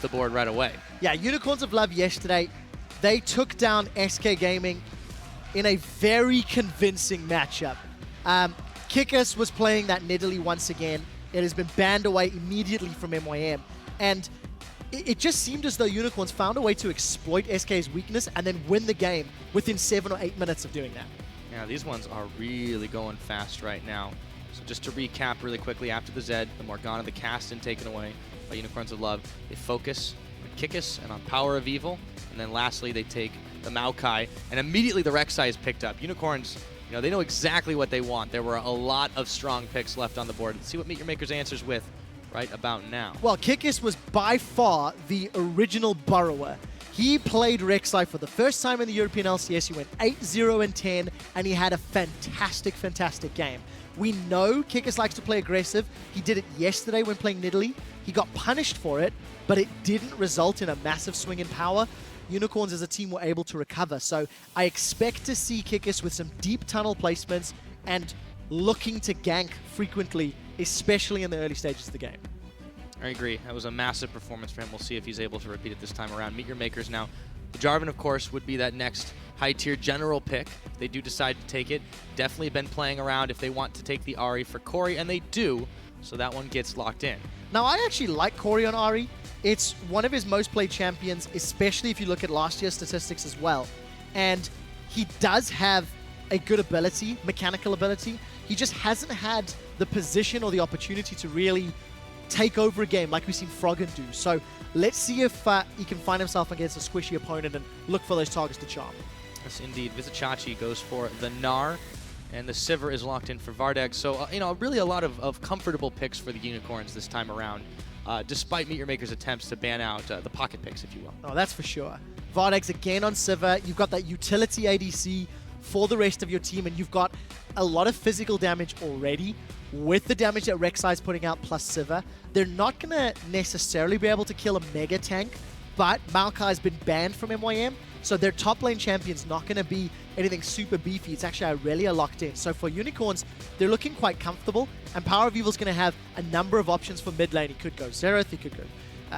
the board right away. Yeah, Unicorns of Love yesterday, they took down SK Gaming in a very convincing matchup. Kikis was playing that Nidalee once again. It has been banned away immediately from MYM. And it just seemed as though Unicorns found a way to exploit SK's weakness and then win the game within 7 or 8 minutes of doing that. Yeah, these ones are really going fast right now. So just to recap really quickly, after the Zed, the Morgana, the Caston taken away by Unicorns of Love, they focus on Kikis and on PowerOfEvil, and then lastly they take the Maokai, and immediately the Rek'Sai is picked up. Unicorns, you know, they know exactly what they want. There were a lot of strong picks left on the board. Let's see what MeetYourMakers answers with right about now. Well, Kikis was by far the original burrower. He played Rek'Sai for the first time in the European LCS. He went 8-0-10, and he had a fantastic, fantastic game. We know Kikis likes to play aggressive. He did it yesterday when playing Nidalee. He got punished for it, but it didn't result in a massive swing in power. Unicorns as a team were able to recover. So I expect to see Kikis with some deep tunnel placements and looking to gank frequently, especially in the early stages of the game. I agree. That was a massive performance for him. We'll see if he's able to repeat it this time around. MeetYourMakers now. Jarvan, of course, would be that next high-tier general pick. They do decide to take it. Definitely been playing around if they want to take the Ahri for Kori, and they do, so that one gets locked in. Now, I actually like Kori on Ahri. It's one of his most played champions, especially if you look at last year's statistics as well. And he does have a good ability, mechanical ability. He just hasn't had the position or the opportunity to really take over a game like we've seen Froggen do. So let's see if he can find himself against a squishy opponent and look for those targets to charm. Yes, indeed. Vizicsacsi goes for the Gnar, and the Sivir is locked in for Vardags. So, you know, really a lot of comfortable picks for the Unicorns this time around, despite MeetYourMakers' attempts to ban out the pocket picks, if you will. Oh, that's for sure. Vardags again on Sivir. You've got that utility ADC for the rest of your team, and you've got a lot of physical damage already with the damage that Rek'Sai is putting out plus Sivir. They're not going to necessarily be able to kill a mega tank, but Maokai has been banned from MYM, so their top lane champion's not going to be anything super beefy. It's actually Irelia locked in. So for Unicorns, they're looking quite comfortable, and PowerOfEvil's going to have a number of options for mid lane. He could go Xerath, he could go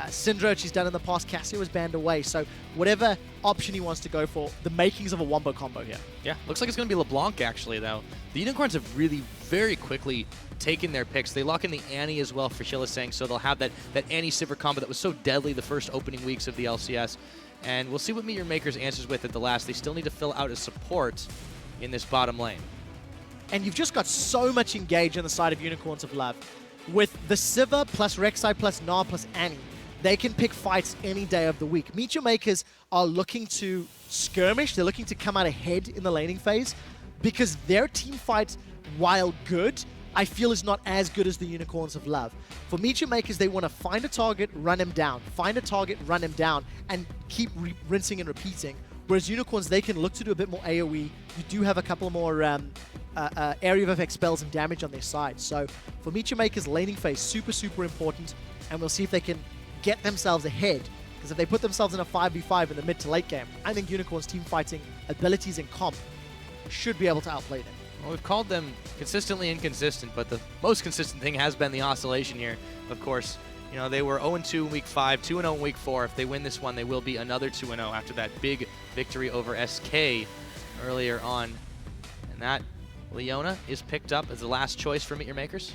Syndra, which he's done in the past. Cassia was banned away, so whatever option he wants to go for, the makings of a wombo combo here. Yeah, looks like it's going to be LeBLanc, actually, though. The Unicorns have really very quickly taken their picks. They lock in the Annie as well for Hylissang, so they'll have that Annie Sivir combo that was so deadly the first opening weeks of the LCS. And we'll see what MeetYourMakers answers with at the last. They still need to fill out a support in this bottom lane. And you've just got so much engage on the side of Unicorns of Love. With the Sivir plus Rek'Sai plus Gnar plus Annie, they can pick fights any day of the week. MeetYourMakers are looking to skirmish. They're looking to come out ahead in the laning phase because their team fight, while good, I feel is not as good as the Unicorns of Love. For MeetYourMakers, they want to find a target, run him down. Find a target, run him down, and keep rinsing and repeating. Whereas Unicorns, they can look to do a bit more AoE. You do have a couple more area of effect spells and damage on their side. So for MeetYourMakers, laning phase, super, super important. And we'll see if they can get themselves ahead. Because if they put themselves in a 5v5 in the mid to late game, I think Unicorns' team fighting abilities and comp should be able to outplay them. Well, we've called them consistently inconsistent, but the most consistent thing has been the oscillation here. Of course, you know, they were 0-2 in Week 5, 2-0 in Week 4. If they win this one, they will be another 2-0 after that big victory over SK earlier on. And that Leona is picked up as the last choice for MeetYourMakers.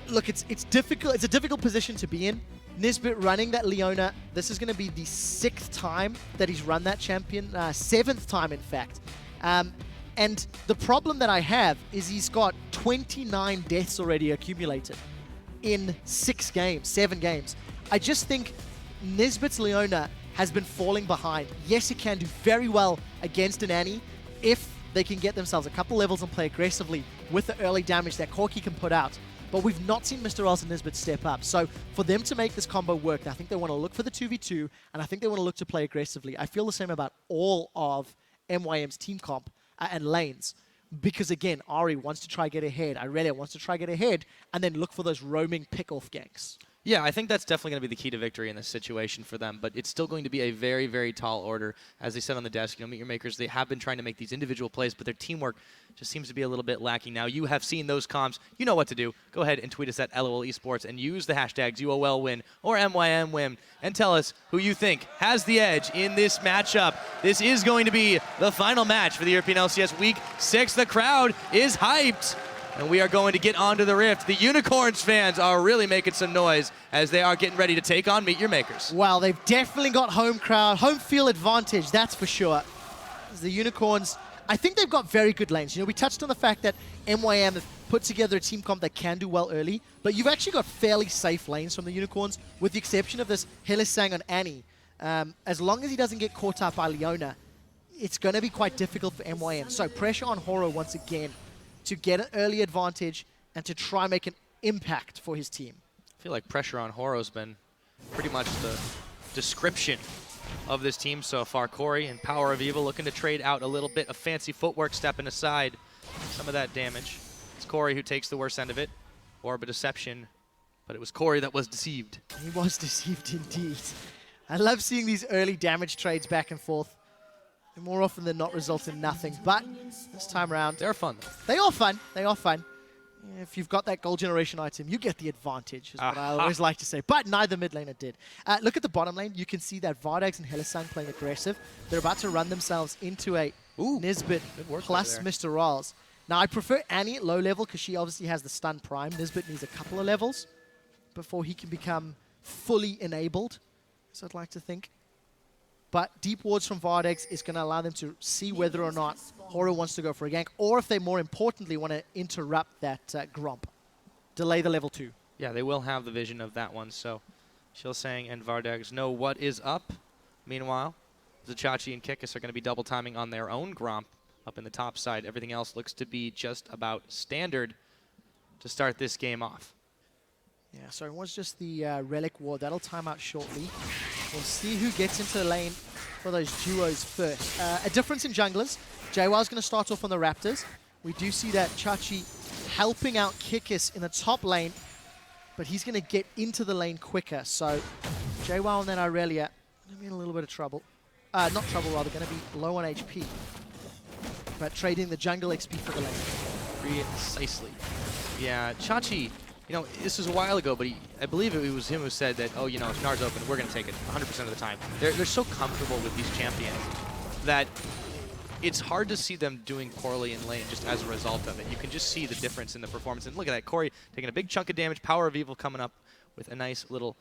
Look, it's difficult. It's a difficult position to be in. Nisbeth running that Leona, this is going to be the 6th time that he's run that champion, 7th time in fact. And the problem that I have is he's got 29 deaths already accumulated in 7 games. I just think Nisbeth's Leona has been falling behind. Yes, it can do very well against an Annie if they can get themselves a couple levels and play aggressively with the early damage that Corki can put out. But we've not seen MrRalleZ and Nisbeth step up. So for them to make this combo work, I think they want to look for the 2v2, and I think they want to look to play aggressively. I feel the same about all of MYM's team comp and lanes. Because again, Ahri wants to try get ahead, Irelia wants to try get ahead, and then look for those roaming pick-off ganks. Yeah, I think that's definitely going to be the key to victory in this situation for them, but it's still going to be a very, very tall order. As they said on the desk, MeetYourMakers, they have been trying to make these individual plays, but their teamwork just seems to be a little bit lacking. Now, you have seen those comms. You know what to do. Go ahead and tweet us at LOL Esports and use the hashtags UOLWin or MYMWin and tell us who you think has the edge in this matchup. This is going to be the final match for the European LCS Week 6. The crowd is hyped. And we are going to get onto the Rift. The Unicorns fans are really making some noise as they are getting ready to take on MeetYourMakers. Well, they've definitely got home field advantage, that's for sure. The Unicorns, I think they've got very good lanes. We touched on the fact that MYM have put together a team comp that can do well early, but you've actually got fairly safe lanes from the Unicorns, with the exception of this Hylissang on Annie. As long as he doesn't get caught up by Leona, it's going to be quite difficult for MYM. So pressure on Horo once again, to get an early advantage and to try and make an impact for his team. I feel like pressure on Horo's been pretty much the description of this team so far. Kori and PowerOfEvil looking to trade out a little bit of fancy footwork, stepping aside some of that damage. It's Kori who takes the worst end of it. Orb of deception, but it was Kori that was deceived. He was deceived indeed. I love seeing these early damage trades back and forth. More often than not result in nothing, but this time around They're fun though. They are fun. They are fun. If you've got that gold generation item, you get the advantage, is what I always like to say. But neither mid laner did. Look at the bottom lane. You can see that Vardags and Hylissang playing aggressive. They're about to run themselves into a Nisbeth plus MrRalleZ. Now, I prefer Annie at low level because she obviously has the stun prime. Nisbeth needs a couple of levels before he can become fully enabled, so I'd like to think. But deep wards from Vardags is going to allow them to see whether or not Horo wants to go for a gank, or if they more importantly want to interrupt that Gromp. Delay the level 2. Yeah, they will have the vision of that one, so Hylissang and Vardags know what is up. Meanwhile, Vizicsacsi and Kikis are going to be double timing on their own Gromp up in the top side. Everything else looks to be just about standard to start this game off. Yeah, so it was just the Relic Ward. That'll time out shortly. We'll see who gets into the lane for those duos first. A difference in junglers. Jwaow's going to start off on the Raptors. We do see that Chachi helping out Kikis in the top lane, but he's going to get into the lane quicker. So Jwaow and then Irelia going to be in a little bit of trouble. Not trouble, rather, going to be low on HP. But trading the jungle XP for the lane. Precisely. Yeah, Chachi, this was a while ago, but I believe it was him who said that, if Gnar's open, we're going to take it 100% of the time. They're so comfortable with these champions that it's hard to see them doing poorly in lane just as a result of it. You can just see the difference in the performance. And look at that, Kori taking a big chunk of damage, PowerOfEvil coming up with a nice little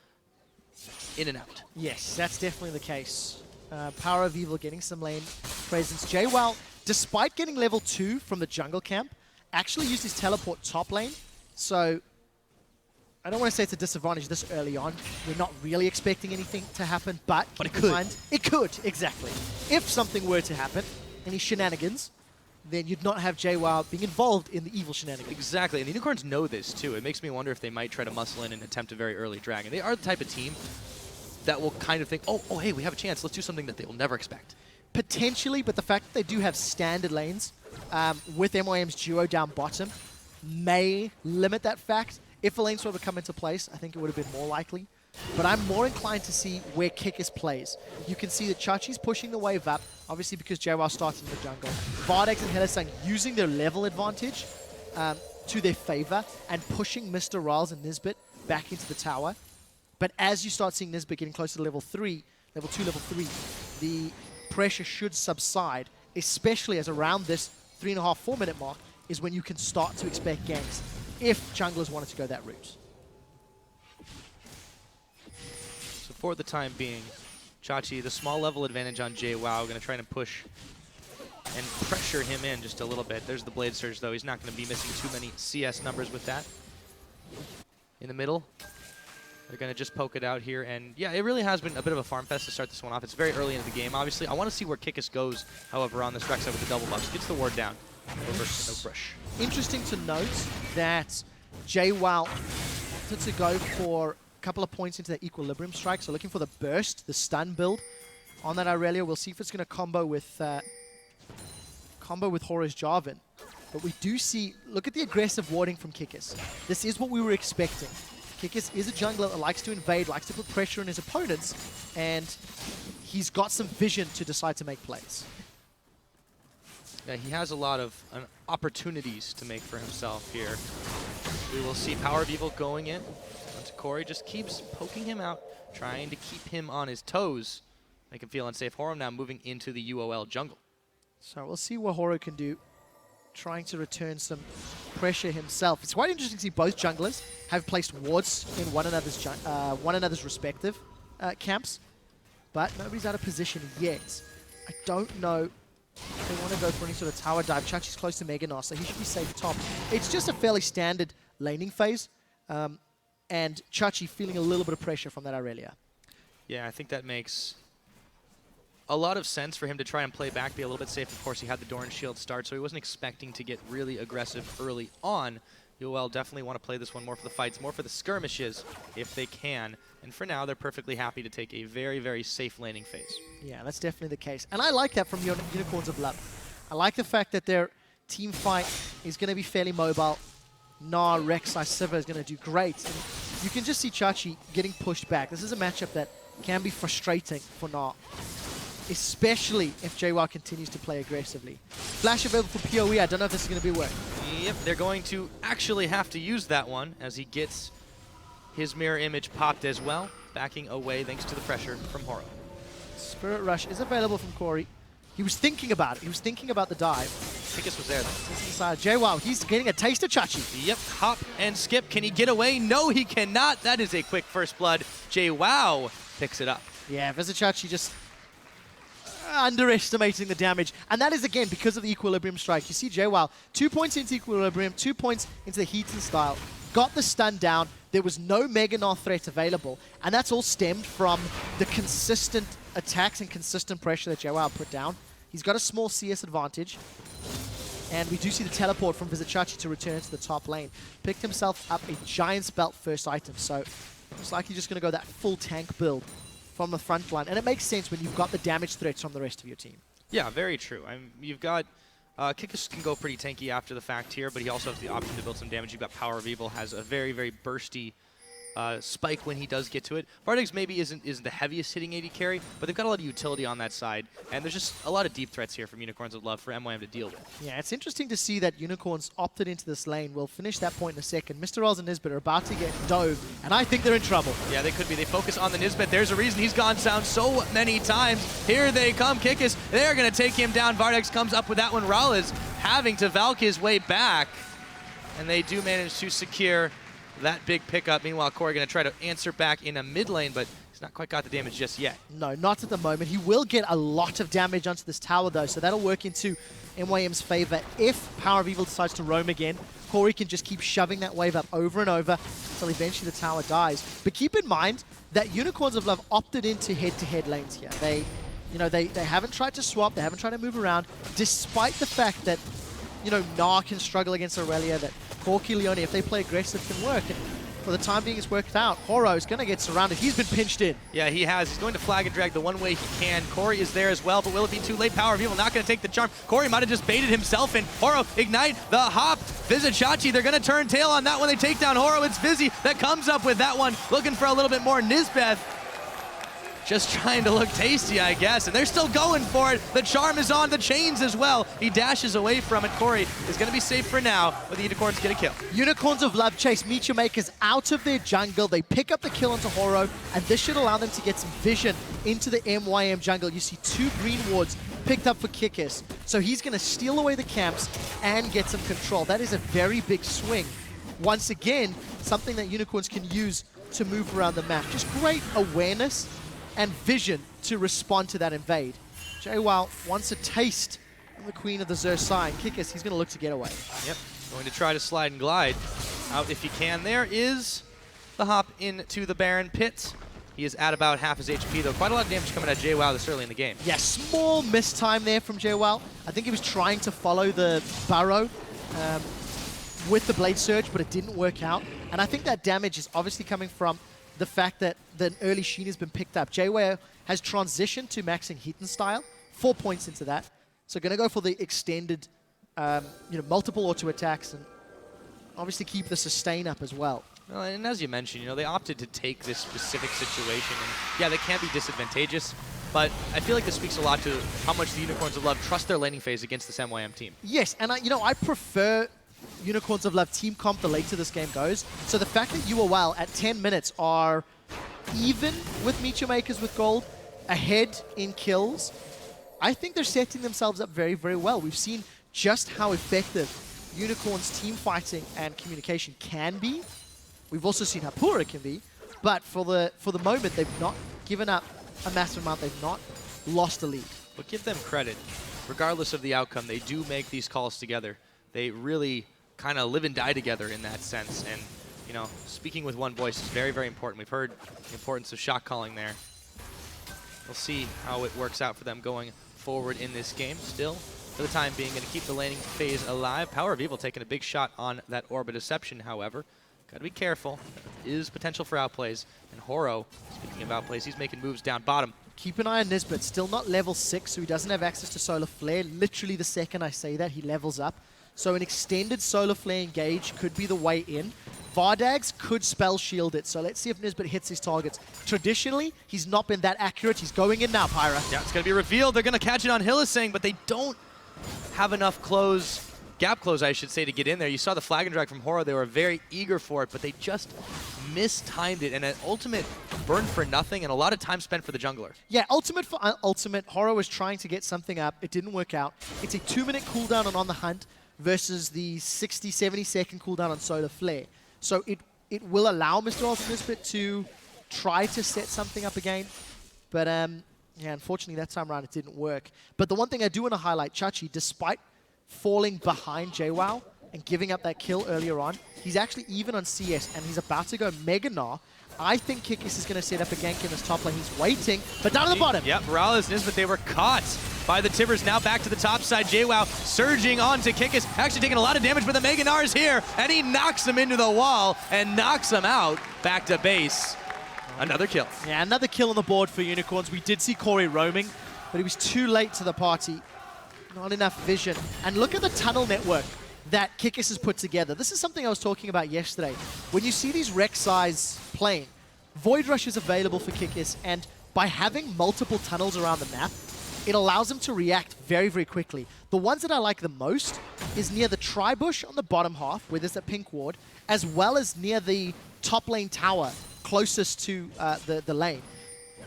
in and out. Yes, that's definitely the case. PowerOfEvil getting some lane presence. Jwaow, despite getting level 2 from the jungle camp, actually used his teleport top lane. So I don't want to say it's a disadvantage this early on. We're not really expecting anything to happen, but it could. It could, exactly. If something were to happen, any shenanigans, then you'd not have Jwaow being involved in the evil shenanigans. Exactly, and the Unicorns know this too. It makes me wonder if they might try to muscle in and attempt a very early dragon. They are the type of team that will kind of think, oh, hey, we have a chance. Let's do something that they will never expect. Potentially, but the fact that they do have standard lanes with MYM's duo down bottom may limit that fact. If a lane sort of come into place, I think it would have been more likely. But I'm more inclined to see where Kikis plays. You can see that Chachi's pushing the wave up, obviously because Jwaow starts in the jungle. Vardags and Hylissang using their level advantage to their favor and pushing MrRalleZ and Nisbeth back into the tower. But as you start seeing Nisbeth getting closer to level 3, level 2, level 3, the pressure should subside, especially as around this 3.5, 4 minute mark is when you can start to expect ganks if junglers wanted to go that route. So for the time being, Chachi, the small level advantage on Jwaow, going to try and push and pressure him in just a little bit. There's the Blade Surge, though. He's not going to be missing too many CS numbers with that. In the middle, they're going to just poke it out here. And yeah, it really has been a bit of a farm fest to start this one off. It's very early into the game, obviously. I want to see where Kikis goes, however, on this Rek'Sai with the double buffs. Gets the ward down. No brush. Interesting to note that Jwaow wanted to go for a couple of points into the equilibrium strike. So looking for the burst, the stun build on that Irelia. We'll see if it's going to combo with Horo's Jarvan. But we do see, look at the aggressive warding from Kikis. This is what we were expecting. Kikis is a jungler that likes to invade, likes to put pressure on his opponents, and he's got some vision to decide to make plays. Yeah, he has a lot of opportunities to make for himself here. We will see PowerOfEvil going in. Onto Kori, just keeps poking him out, trying to keep him on his toes, make him feel unsafe. Horo now moving into the UOL jungle. So we'll see what Horo can do, trying to return some pressure himself. It's quite interesting to see both junglers have placed wards in one another's respective camps, but nobody's out of position yet. I don't know if they want to go for any sort of tower dive. Chachi's close to Mega Gnar, so he should be safe top. It's just a fairly standard laning phase, and Chachi feeling a little bit of pressure from that Irelia. Yeah, I think that makes a lot of sense for him to try and play back, be a little bit safe. Of course, he had the Doran Shield start, so he wasn't expecting to get really aggressive early on. UOL definitely want to play this one more for the fights, more for the skirmishes, if they can. And for now, they're perfectly happy to take a very, very safe laning phase. Yeah, that's definitely the case. And I like that from Unicorns of Love. I like the fact that their team fight is going to be fairly mobile. Gnar, Rek'Sai, Sivir is going to do great. And you can just see Chachi getting pushed back. This is a matchup that can be frustrating for Gnar, especially if Jwaow continues to play aggressively. Flash available for PoE. I don't know if this is going to be work. Yep, they're going to actually have to use that one as he gets his mirror image popped as well, backing away thanks to the pressure from Horo. Spirit Rush is available from Kori. He was thinking about it. He was thinking about the dive. Kikis was there though. Jwaow, he's getting a taste of Chachi. Yep, hop and skip. Can he get away? No, he cannot. That is a quick first blood. Jwaow picks it up. Yeah, Vizicsacsi just underestimating the damage. And that is, again, because of the Equilibrium Strike. You see Jwaow, 2 points into Equilibrium, 2 points into the Heaton style. Got the stun down. There was no Mega Gnar threat available. And that's all stemmed from the consistent attacks and consistent pressure that Jwaow put down. He's got a small CS advantage. And we do see the teleport from Vizicsacsi to return to the top lane. Picked himself up a Giant's Belt first item. So it's like he's just going to go that full tank build from the front line. And it makes sense when you've got the damage threats from the rest of your team. Yeah, very true. You've got Kikis can go pretty tanky after the fact here, but he also has the option to build some damage. You've got PowerOfEvil, has a very, very bursty spike when he does get to it. Vardags maybe isn't the heaviest hitting AD carry, but they've got a lot of utility on that side, and there's just a lot of deep threats here from Unicorns of Love for MYM to deal with. Yeah, it's interesting to see that Unicorns opted into this lane. We'll finish that point in a second. MrRalleZ and Nisbeth are about to get dove, and I think they're in trouble. Yeah, they could be. They focus on the Nisbeth. There's a reason he's gone down so many times. Here they come, Kikis. They're going to take him down. Vardags comes up with that one. MrRalleZ having to Valk his way back, and they do manage to secure that big pickup. Meanwhile, Kori going to try to answer back in a mid lane, but he's not quite got the damage just yet. No, not at the moment. He will get a lot of damage onto this tower, though, so that'll work into MYM's favor. If PowerOfEvil decides to roam again, Kori can just keep shoving that wave up over and over until eventually the tower dies. But keep in mind that Unicorns of Love opted into head-to-head lanes here. They haven't tried to swap, they haven't tried to move around, despite the fact that, Gnar can struggle against Irelia, that Corki, Leona, if they play aggressive, can work. And for the time being, it's worked out. Horo is going to get surrounded. He's been pinched in. Yeah, he has. He's going to flag and drag the one way he can. Kori is there as well, but will it be too late? PowerOfEvil not going to take the charm. Kori might have just baited himself in. Horo, ignite the hop. Vizicsacsi, they're going to turn tail on that one. They take down Horo. It's Vizzy that comes up with that one, looking for a little bit more. Nisbeth just trying to look tasty, I guess, and they're still going for it. The charm is on the chains as well. He dashes away from it. Kori is going to be safe for now, but the Unicorns get a kill. Unicorns of Love chase MeetYourMakers out of their jungle. They pick up the kill onto Horo, and this should allow them to get some vision into the MYM jungle. You see 2 green wards picked up for Kikis, so he's going to steal away the camps and get some control. That is a very big swing. Once again, something that Unicorns can use to move around the map. Just great awareness and vision to respond to that invade. Jwaow wants a taste of the Queen of the Xerxai. Kikis, he's going to look to get away. Yep, going to try to slide and glide out if he can. There is the hop into the Baron pit. He is at about half his HP, though. Quite a lot of damage coming at Jwaow this early in the game. Yeah, small mistime there from Jwaow. I think he was trying to follow the burrow with the Blade Surge, but it didn't work out. And I think that damage is obviously coming from the fact that the early Sheen has been picked up. Jwaow has transitioned to maxing Heaton style, 4 points into that. So going to go for the extended, multiple auto attacks and obviously keep the sustain up as well. Well, and as you mentioned, they opted to take this specific situation, and yeah, they can be disadvantageous, but I feel like this speaks a lot to how much the Unicorns of Love trust their laning phase against this MYM team. Yes, and I prefer Unicorns of Love team comp the later this game goes. So the fact that UOL at 10 minutes are even with MeetYourMakers with gold, ahead in kills, I think they're setting themselves up very, very well. We've seen just how effective Unicorns team fighting and communication can be. We've also seen how poor it can be, but for the moment, they've not given up a massive amount. They've not lost a lead. But give them credit. Regardless of the outcome, they do make these calls together. They really kind of live and die together in that sense. And, speaking with one voice is very, very important. We've heard the importance of shot calling there. We'll see how it works out for them going forward in this game. Still, for the time being, going to keep the laning phase alive. PowerOfEvil taking a big shot on that Orb of Deception, however. Got to be careful. There is potential for outplays. And Horo, speaking of outplays, he's making moves down bottom. Keep an eye on Nisbeth. Still not level 6, so he doesn't have access to Solar Flare. Literally the second I say that, he levels up. So an extended Solar Flare engage could be the way in. Vardags could spell shield it, so let's see if Nisbeth hits his targets. Traditionally, he's not been that accurate. He's going in now, Pyra. Yeah, it's going to be revealed. They're going to catch it on Hylissang, but they don't have enough gap close, I should say, to get in there. You saw the flag and drag from Horo. They were very eager for it, but they just mistimed it. And an ultimate burned for nothing and a lot of time spent for the jungler. Yeah, ultimate for ultimate. Horo was trying to get something up. It didn't work out. It's a 2-minute cooldown on the hunt versus the 60, 70-second cooldown on Solar Flare. So it will allow MrRalleZ and Nisbeth to try to set something up again. But yeah, unfortunately that time around it didn't work. But the one thing I do want to highlight, Chachi, despite falling behind Jwaow and giving up that kill earlier on, he's actually even on CS and he's about to go Mega Gnar. I think Kikis is going to set up a gank in this top lane. He's waiting, but down at the bottom. Yep, MrRalleZ, Nisbeth, they were caught by the Tibbers. Now back to the top side. Jwaow surging onto Kikis, actually taking a lot of damage, but the Mega Gnar is here, and he knocks him into the wall and knocks him out back to base. Another kill. Yeah, another kill on the board for Unicorns. We did see Kori roaming, but he was too late to the party. Not enough vision. And look at the tunnel network that Kikis has put together. This is something I was talking about yesterday. When you see these Rek'Sais playing, Void Rush is available for Kikis, and by having multiple tunnels around the map, it allows him to react very, very quickly. The ones that I like the most is near the Tri-Bush on the bottom half, where there's a pink ward, as well as near the top lane tower closest to the lane.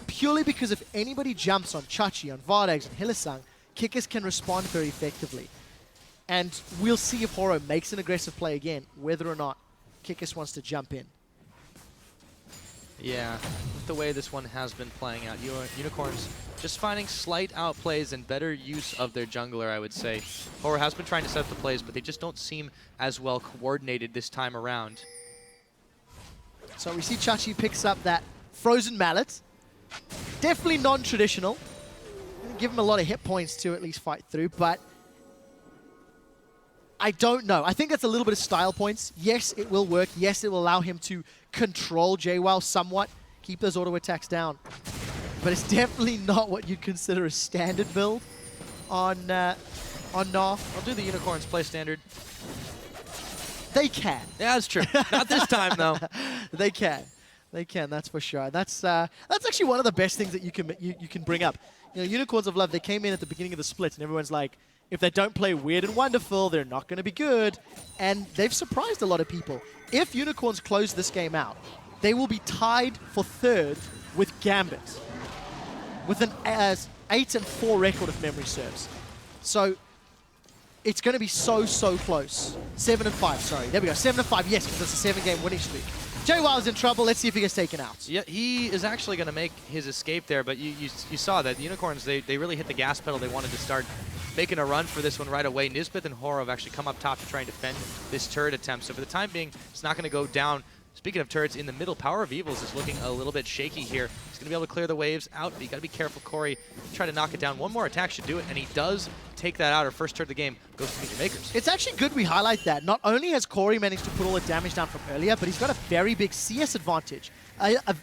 Purely because if anybody jumps on Chachi, on Vardags, and Hylissang, Kikis can respond very effectively. And we'll see if Horo makes an aggressive play again, whether or not Kikis wants to jump in. Yeah, with the way this one has been playing out, Unicorns just finding slight outplays and better use of their jungler, I would say. Horo has been trying to set up the plays, but they just don't seem as well coordinated this time around. So we see Chachi picks up that Frozen Mallet. Definitely non-traditional. Give him a lot of hit points to at least fight through, but I don't know. I think that's a little bit of style points. Yes, it will work. Yes, it will allow him to control Jwaow somewhat, keep those auto attacks down. But it's definitely not what you'd consider a standard build on Gnar. I'll do the Unicorns play standard. They can. Yeah, that's true. Not this time, though. They can. They can, that's for sure. That's actually one of the best things that you can bring up. Unicorns of Love, they came in at the beginning of the split, and everyone's like, if they don't play weird and wonderful, they're not going to be good. And they've surprised a lot of people. If Unicorns close this game out, they will be tied for third with Gambit, with an 8-4 record if memory serves. So it's going to be so close. 7-5, sorry. There we go, 7-5, yes, because it's a 7-game winning streak. Jwaw's in trouble. Let's see if he gets taken out. Yeah, he is actually going to make his escape there, but you saw that the Unicorns, they really hit the gas pedal. They wanted to start making a run for this one right away. Nisbeth and Horo have actually come up top to try and defend this turret attempt. So for the time being, it's not going to go down. Speaking of turrets, in the middle, PowerOfEvil is looking a little bit shaky here. He's going to be able to clear the waves out, but you got to be careful, Kori. Try to knock it down. One more attack should do it, and he does take that out. Our first turret of the game goes to MeetYourMakers. It's actually good we highlight that. Not only has Kori managed to put all the damage down from earlier, but he's got a very big CS advantage.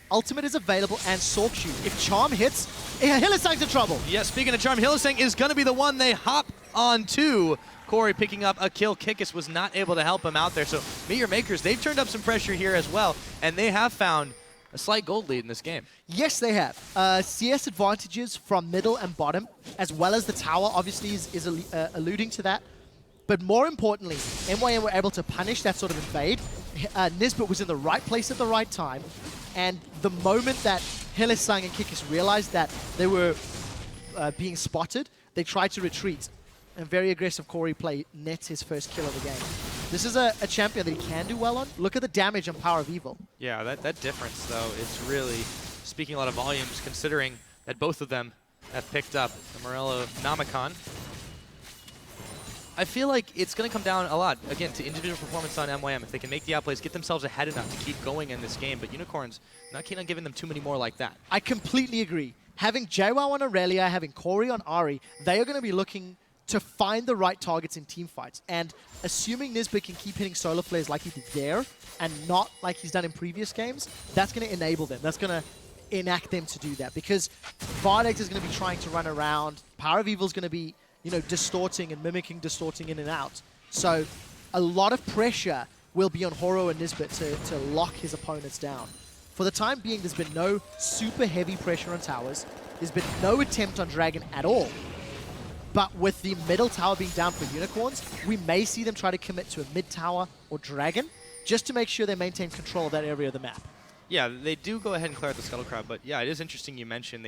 Ultimate is available and Sork Shoot. If Charm hits, Hylissang's in trouble. Yeah, speaking of Charm, Hylissang is going to be the one they hop onto. Kori picking up a kill. Kikis was not able to help him out there. So MeetYourMakers, they've turned up some pressure here as well, and they have found a slight gold lead in this game. Yes, they have. CS advantages from middle and bottom, as well as the tower, obviously, is alluding to that. But more importantly, MYM were able to punish that sort of invade. Nisbeth was in the right place at the right time, and the moment that Hylissang and Kikis realized that they were being spotted, they tried to retreat. And very aggressive Kori play nets his first kill of the game. This is a champion that he can do well on. Look at the damage on PowerOfEvil. Yeah, that difference, though, is really speaking a lot of volumes, considering that both of them have picked up the Morello Nomicon. I feel like it's going to come down a lot, again, to individual performance on MYM. If they can make the outplays, get themselves ahead enough to keep going in this game. But Unicorns, not keen on giving them too many more like that. I completely agree. Having Jwaow on Irelia, having Kori on Ahri, they are going to be looking to find the right targets in team fights. And assuming Nisbeth can keep hitting solar flares like he did there, and not like he's done in previous games, that's going to enable them. That's going to enact them to do that. Because Vardags is going to be trying to run around. PowerOfEvil is going to be, you know, distorting and mimicking, distorting in and out. So a lot of pressure will be on Horo and Nisbeth to lock his opponents down. For the time being, there's been no super heavy pressure on towers. There's been no attempt on Dragon at all. But with the middle tower being down for Unicorns, we may see them try to commit to a mid tower or Dragon, just to make sure they maintain control of that area of the map. Yeah, they do go ahead and clear out the Scuttle Crab, but yeah, it is interesting you mentioned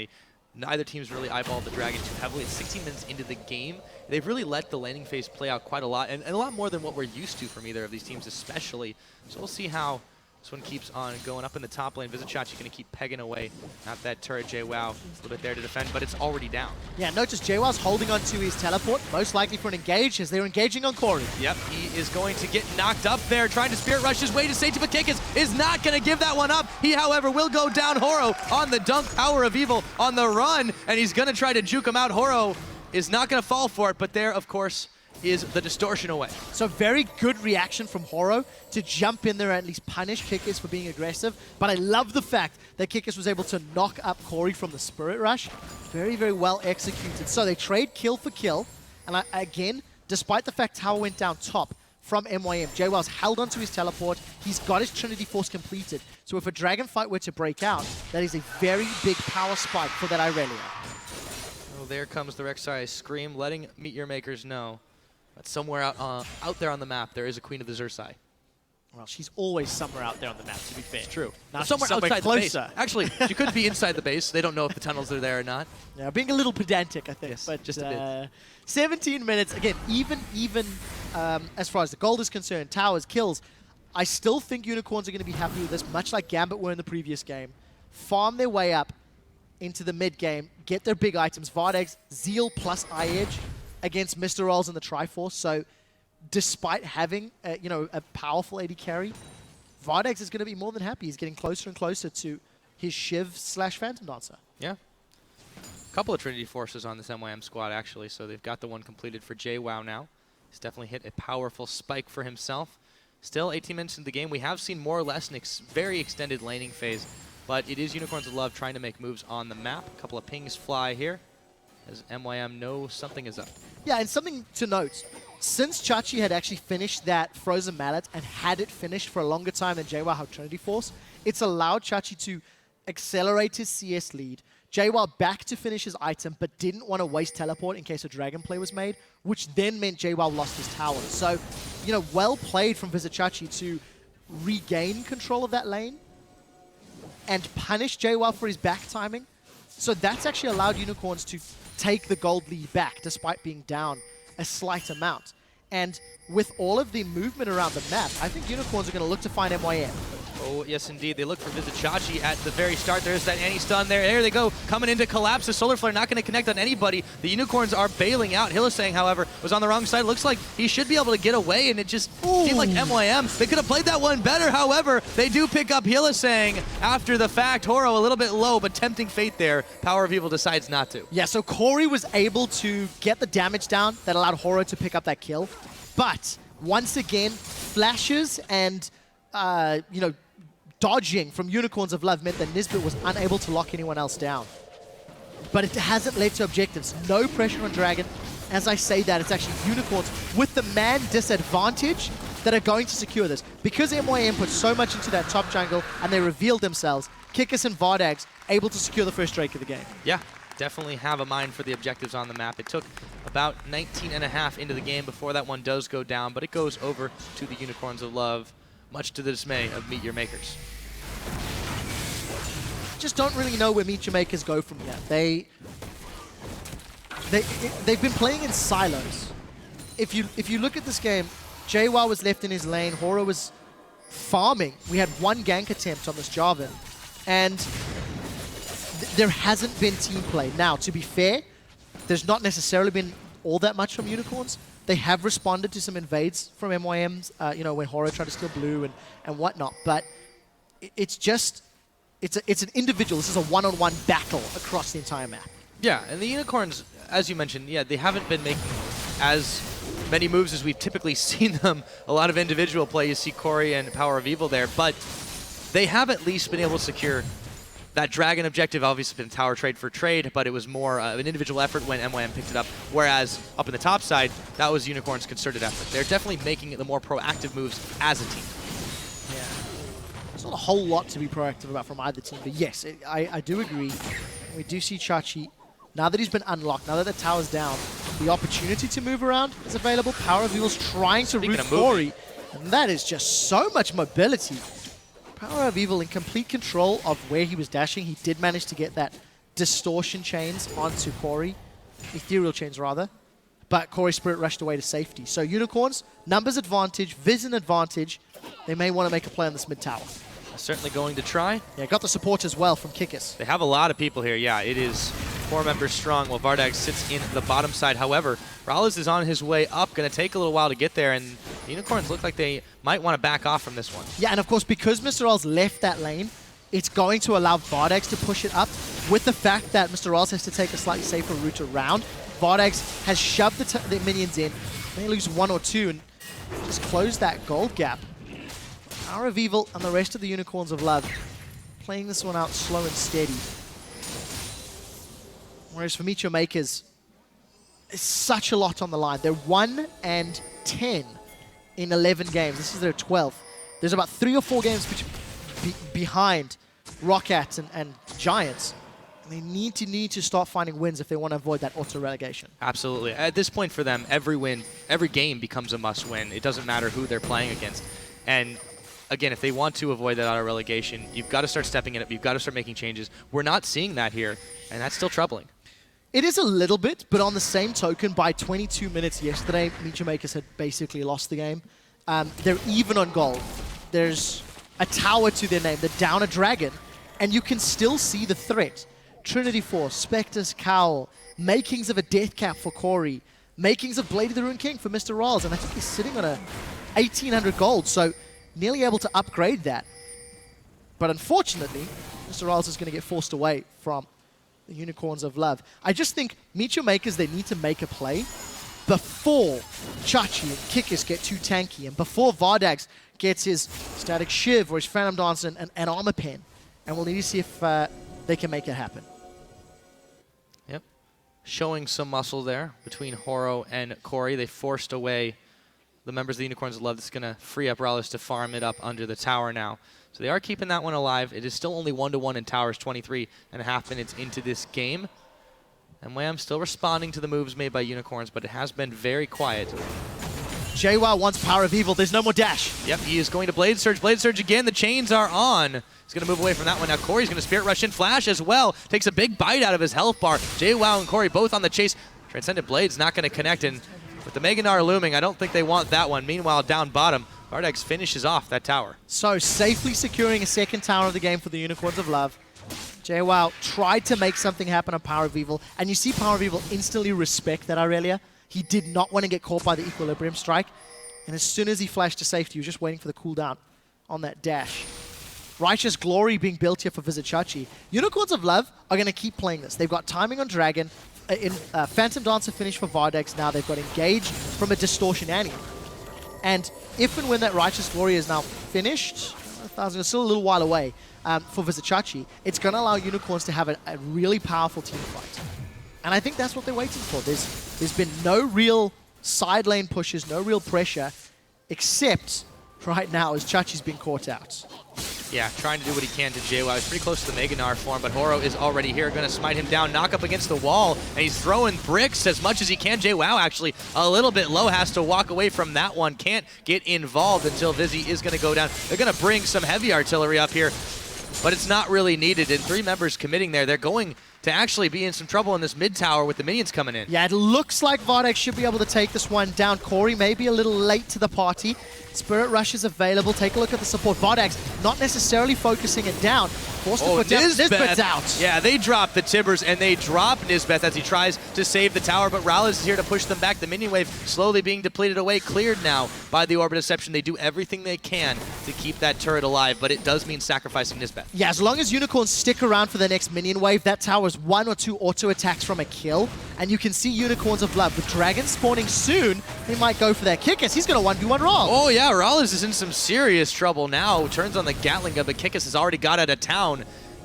neither team's really eyeballed the Dragon too heavily. It's 16 minutes into the game. They've really let the landing phase play out quite a lot, and a lot more than what we're used to from either of these teams especially. So we'll see how this one keeps on going up in the top lane. Vizicsacsi going to keep pegging away at that turret. Jwaow a little bit there to defend, but it's already down. Yeah, notice Jwow's holding on to his teleport, most likely for an engage, as they're engaging on Kori. Yep, he is going to get knocked up there, trying to Spirit Rush his way to safety, but Kikis is not going to give that one up. He, however, will go down. Horo on the dunk, PowerOfEvil on the run, and he's going to try to juke him out. Horo is not going to fall for it, but there, of course, is the distortion away. So very good reaction from Horo to jump in there and at least punish Kikis for being aggressive. But I love the fact that Kikis was able to knock up Kori from the Spirit Rush. Very, very well executed. So they trade kill for kill. And again, despite the fact Tower went down top from MYM, Jwow's held onto his teleport. He's got his Trinity Force completed. So if a Dragon fight were to break out, that is a very big power spike for that Irelia. Oh, there comes the Rek'Sai scream, letting MeetYourMakers know that somewhere out there on the map, there is a Queen of the Xerxai. Well, she's always somewhere out there on the map, to be fair. It's true. Now somewhere outside closer. the base. Actually, she could be inside the base. They don't know if the tunnels are there or not. Yeah, being a little pedantic, I think. Yes, but just a bit. 17 minutes. Again, even as far as the gold is concerned, towers, kills, I still think Unicorns are going to be happy with this, much like Gambit were in the previous game. Farm their way up into the mid game, get their big items. Vardags, Zeal plus iEdge against MrRalleZ and the Triforce. So despite having a powerful AD carry, Vardags is going to be more than happy. He's getting closer and closer to his Shiv/Phantom Dancer. Yeah. A couple of Trinity Forces on this MYM squad, actually, so they've got the one completed for Jwaow now. He's definitely hit a powerful spike for himself. Still 18 minutes into the game. We have seen more or less an very extended laning phase, but it is Unicorns of Love trying to make moves on the map. A couple of pings fly here as MYM knows something is up. Yeah, and something to note. Since Chachi had actually finished that Frozen Mallet and had it finished for a longer time than Jwaow had Trinity Force, it's allowed Chachi to accelerate his CS lead. Jwaow back to finish his item, but didn't want to waste teleport in case a dragon play was made, which then meant Jwaow lost his tower. So, well played from Vizicsacsi to regain control of that lane and punish Jwaow for his back timing. So that's actually allowed Unicorns to take the gold lead back, despite being down a slight amount. And with all of the movement around the map, I think Unicorns are going to look to find MYM. Oh, yes, indeed. They look for Vizicsacsi at the very start. There's that anti-stun there. There they go, coming into collapse. The Solar Flare not going to connect on anybody. The Unicorns are bailing out. Hylissang, however, was on the wrong side. Looks like he should be able to get away, and it just seemed like MYM. They could have played that one better. However, they do pick up Hylissang after the fact. Horo a little bit low, but tempting fate there. PowerOfEvil decides not to. Yeah, so Kori was able to get the damage down that allowed Horo to pick up that kill. But once again, flashes and, dodging from Unicorns of Love meant that Nisbeth was unable to lock anyone else down. But it hasn't led to objectives. No pressure on Dragon. as I say that, it's actually Unicorns with the man disadvantage that are going to secure this. Because MYM put so much into that top jungle and they revealed themselves, Kikis and Vardags able to secure the first Drake of the game. Yeah, definitely have a mind for the objectives on the map. It took about 19.5 into the game before that one does go down, but it goes over to the Unicorns of Love, much to the dismay of MeetYourMakers. Just don't really know where MeetYourMakers go from here. They've been playing in silos. If you look at this game, Jwaow was left in his lane, Horo was farming. We had one gank attempt on this Jarvan, and there hasn't been team play. Now, to be fair, there's not necessarily been all that much from Unicorns. They have responded to some invades from MYMs, you know, when Horo tried to steal blue and whatnot, but it's just, it's an individual. This is a one-on-one battle across the entire map. Yeah, and the Unicorns, as you mentioned, yeah, they haven't been making as many moves as we've typically seen them. A lot of individual play. You see Kori and PowerOfEvil there, but they have at least been able to secure that Dragon objective. Obviously been tower trade for trade, but it was more an individual effort when MYM picked it up, whereas up in the top side, that was Unicorn's concerted effort. They're definitely making the more proactive moves as a team. Yeah. There's not a whole lot to be proactive about from either team, but yes, I do agree. We do see Chachi, now that he's been unlocked, now that the tower's down, the opportunity to move around is available. PowerOfEvil's trying to root Kori, and that is just so much mobility. PowerOfEvil in complete control of where he was dashing. He did manage to get that distortion chains onto Kori, ethereal chains rather, but Kori Spirit rushed away to safety. So Unicorns, numbers advantage, vision advantage. They may want to make a play on this mid tower. Certainly going to try. Yeah, got the support as well from Kikis. They have a lot of people here. Yeah, it is 4 members strong while Vardags sits in the bottom side. However, MrRalleZ is on his way up. Going to take a little while to get there, and the Unicorns look like they might want to back off from this one. Yeah, and of course, because MrRalleZ left that lane, it's going to allow Vardags to push it up. With the fact that MrRalleZ has to take a slightly safer route around, Vardags has shoved the minions in. They lose 1 or 2 and just close that gold gap. PowerOfEvil and the rest of the Unicorns of Love playing this one out slow and steady. Whereas for MeetYourMakers, it's such a lot on the line. They're 1-10 in 11 games. This is their 12th. There's about 3 or 4 games behind Rockats and Giants. And they need to start finding wins if they want to avoid that auto-relegation. Absolutely. At this point for them, every win, every game becomes a must-win. It doesn't matter who they're playing against. And again, if they want to avoid that auto-relegation, you've got to start stepping it up. You've got to start making changes. We're not seeing that here, and that's still troubling. It is a little bit, but on the same token, by 22 minutes yesterday, MeetYourMakers had basically lost the game. They're even on gold. There's a tower to their name. They're down a dragon, and you can still see the threat. Trinity Force, Spectre's Cowl, makings of a death cap for Kori, makings of Blade of the Rune King for MrRalleZ, and I think he's sitting on a 1,800 gold, so nearly able to upgrade that. But unfortunately, MrRalleZ is going to get forced away from the Unicorns of Love. I just think MeetYourMakers, they need to make a play before Chachi and Kikis get too tanky, and before Vardags gets his Static Shiv or his Phantom Dance and Armor Pen. And we'll need to see if they can make it happen. Yep. Showing some muscle there between Horo and Kori. They forced away the members of the Unicorns of Love. That's going to free up MrRalleZ to farm it up under the tower now. So they are keeping that one alive. It is still only 1-1 in towers, 23.5 minutes into this game. And MYM still responding to the moves made by Unicorns, but it has been very quiet. Jwaow wants PowerOfEvil. There's no more dash. Yep, he is going to Blade Surge. Blade Surge again. The chains are on. He's going to move away from that one. Now Kori's going to Spirit Rush in. Flash as well. Takes a big bite out of his health bar. Jwaow and Kori both on the chase. Transcendent Blade's not going to connect, and with the Mega Gnar looming, I don't think they want that one. Meanwhile, down bottom, Vardags finishes off that tower. So safely securing a second tower of the game for the Unicorns of Love. Jwaow tried to make something happen on PowerOfEvil, and you see PowerOfEvil instantly respect that Irelia. He did not want to get caught by the Equilibrium Strike, and as soon as he flashed to safety, he was just waiting for the cooldown on that dash. Righteous Glory being built here for Vizicsacsi. Unicorns of Love are going to keep playing this. They've got timing on Dragon. Phantom Dancer finish for Vardags now. They've got Engage from a Distortion Annie. And if and when that Righteous Glory is now finished, it's still a little while away for Vizicsacsi, it's going to allow Unicorns to have a really powerful team fight. And I think that's what they're waiting for. There's been no real side lane pushes, no real pressure, except right now as Chachi's been caught out. Yeah, trying to do what he can to Jwaow. He's pretty close to the Mega Gnar form, but Horo is already here, going to smite him down, knock up against the wall, and he's throwing bricks as much as he can. Jwaow actually a little bit low, has to walk away from that one, can't get involved until Vizzy is going to go down. They're going to bring some heavy artillery up here, but it's not really needed, and 3 members committing there. They're going to actually be in some trouble in this mid tower with the minions coming in. Yeah, it looks like Vardags should be able to take this one down. Kori may be a little late to the party. Spirit Rush is available. Take a look at the support. Vardags not necessarily focusing it down. Forced to put down. Nisbeth's out. Yeah, they drop the Tibbers and they drop Nisbeth as he tries to save the tower, but MrRalleZ is here to push them back. The minion wave slowly being depleted away, cleared now by the Orbit Deception. They do everything they can to keep that turret alive, but it does mean sacrificing Nisbeth. Yeah, as long as Unicorns stick around for the next minion wave, that tower is 1 or 2 auto attacks from a kill, and you can see Unicorns of Love. With Dragons spawning soon, they might go for their Kikis. He's going to 1v1 roll. Oh yeah, MrRalleZ is in some serious trouble now. Turns on the Gatling gun, but Kikis has already got out of town.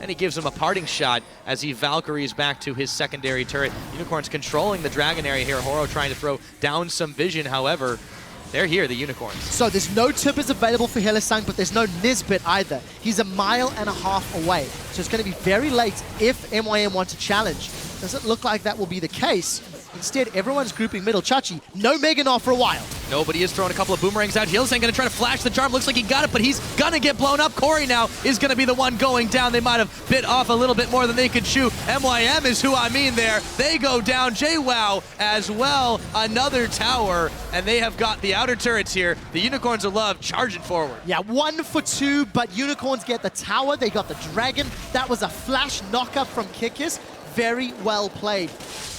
And he gives him a parting shot as he Valkyries back to his secondary turret. Unicorns controlling the Dragon area here. Horo trying to throw down some vision, however. They're here, the Unicorns. So there's no Tibbers available for Hylissang, but there's no Nisbeth either. He's 1.5 miles away. So it's going to be very late if MYM want to challenge. Doesn't look like that will be the case. Instead, everyone's grouping middle. Chachi, no Mega Gnar for a while. No, but he is throwing a couple of boomerangs out. Hylissang going to try to flash the charm. Looks like he got it, but he's going to get blown up. Kori now is going to be the one going down. They might have bit off a little bit more than they could chew. MYM is who I mean there. They go down. Jwaow as well. Another tower, and they have got the outer turrets here. The Unicorns of Love charging forward. Yeah, 1 for 2, but Unicorns get the tower. They got the Dragon. That was a flash knockup from Kikis. Very well played.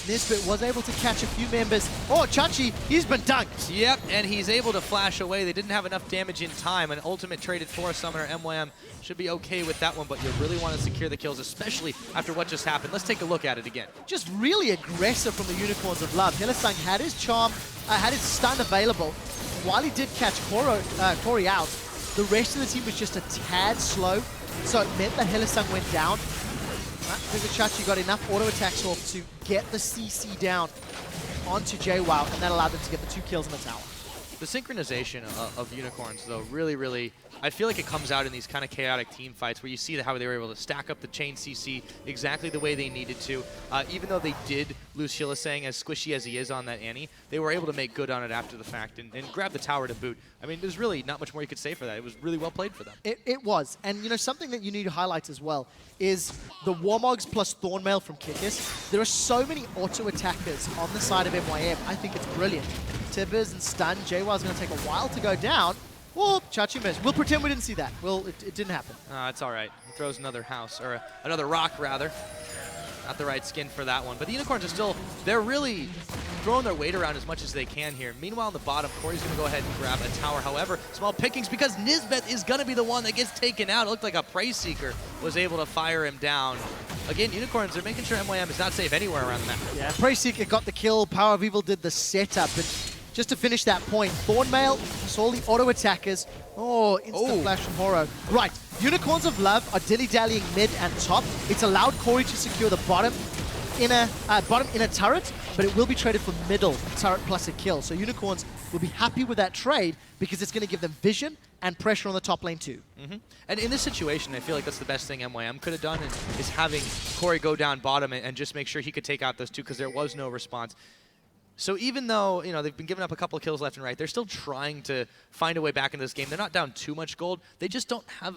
Nisbeth was able to catch a few members. Oh, Chachi, he's been dunked. Yep, and he's able to flash away. They didn't have enough damage in time. An ultimate traded for a summoner. MYM should be okay with that one, but you really want to secure the kills, especially after what just happened. Let's take a look at it again. Just really aggressive from the Unicorns of Love. Hylissang had his charm, had his stun available. While he did catch Kori out, the rest of the team was just a tad slow, so it meant that Hylissang went down. Vizicsacsi got enough auto attacks off to get the CC down onto Jwaow, and that allowed them to get the 2 kills in the tower. The synchronization of Unicorns, though, really, I feel like it comes out in these kind of chaotic team fights where you see how they were able to stack up the chain CC exactly the way they needed to. Even though they did lose Hylissang, as squishy as he is on that Annie, they were able to make good on it after the fact and grab the tower to boot. I mean, there's really not much more you could say for that. It was really well played for them. It was. And, you know, something that you need to highlight as well is the Warmogs plus Thornmail from Kikis. There are so many auto attackers on the side of MYM. I think it's brilliant. Tibbers and stun. Jwaw's going to take a while to go down. Oh, Chachi missed. We'll pretend we didn't see that. Well, it didn't happen. It's all right. He throws another house, or another rock, rather. Not the right skin for that one. But the Unicorns are still, they're really throwing their weight around as much as they can here. Meanwhile, on the bottom, Kori's going to go ahead and grab a tower. However, small pickings because Nisbeth is going to be the one that gets taken out. It looked like a Prey Seeker was able to fire him down. Again, Unicorns are making sure MYM is not safe anywhere around the map. Yeah, Prey Seeker got the kill. PowerOfEvil did the setup. But just to finish that point, Thornmail saw the auto attackers. Oh, instant flash from Horo. Right, Unicorns of Love are dilly-dallying mid and top. It's allowed Kori to secure the bottom inner turret, but it will be traded for middle turret plus a kill. So Unicorns will be happy with that trade because it's going to give them vision and pressure on the top lane too. And in this situation, I feel like that's the best thing MYM could have done is having Kori go down bottom and just make sure he could take out those 2 because there was no response. So even though, you know, they've been giving up a couple of kills left and right, they're still trying to find a way back into this game. They're not down too much gold. They just don't have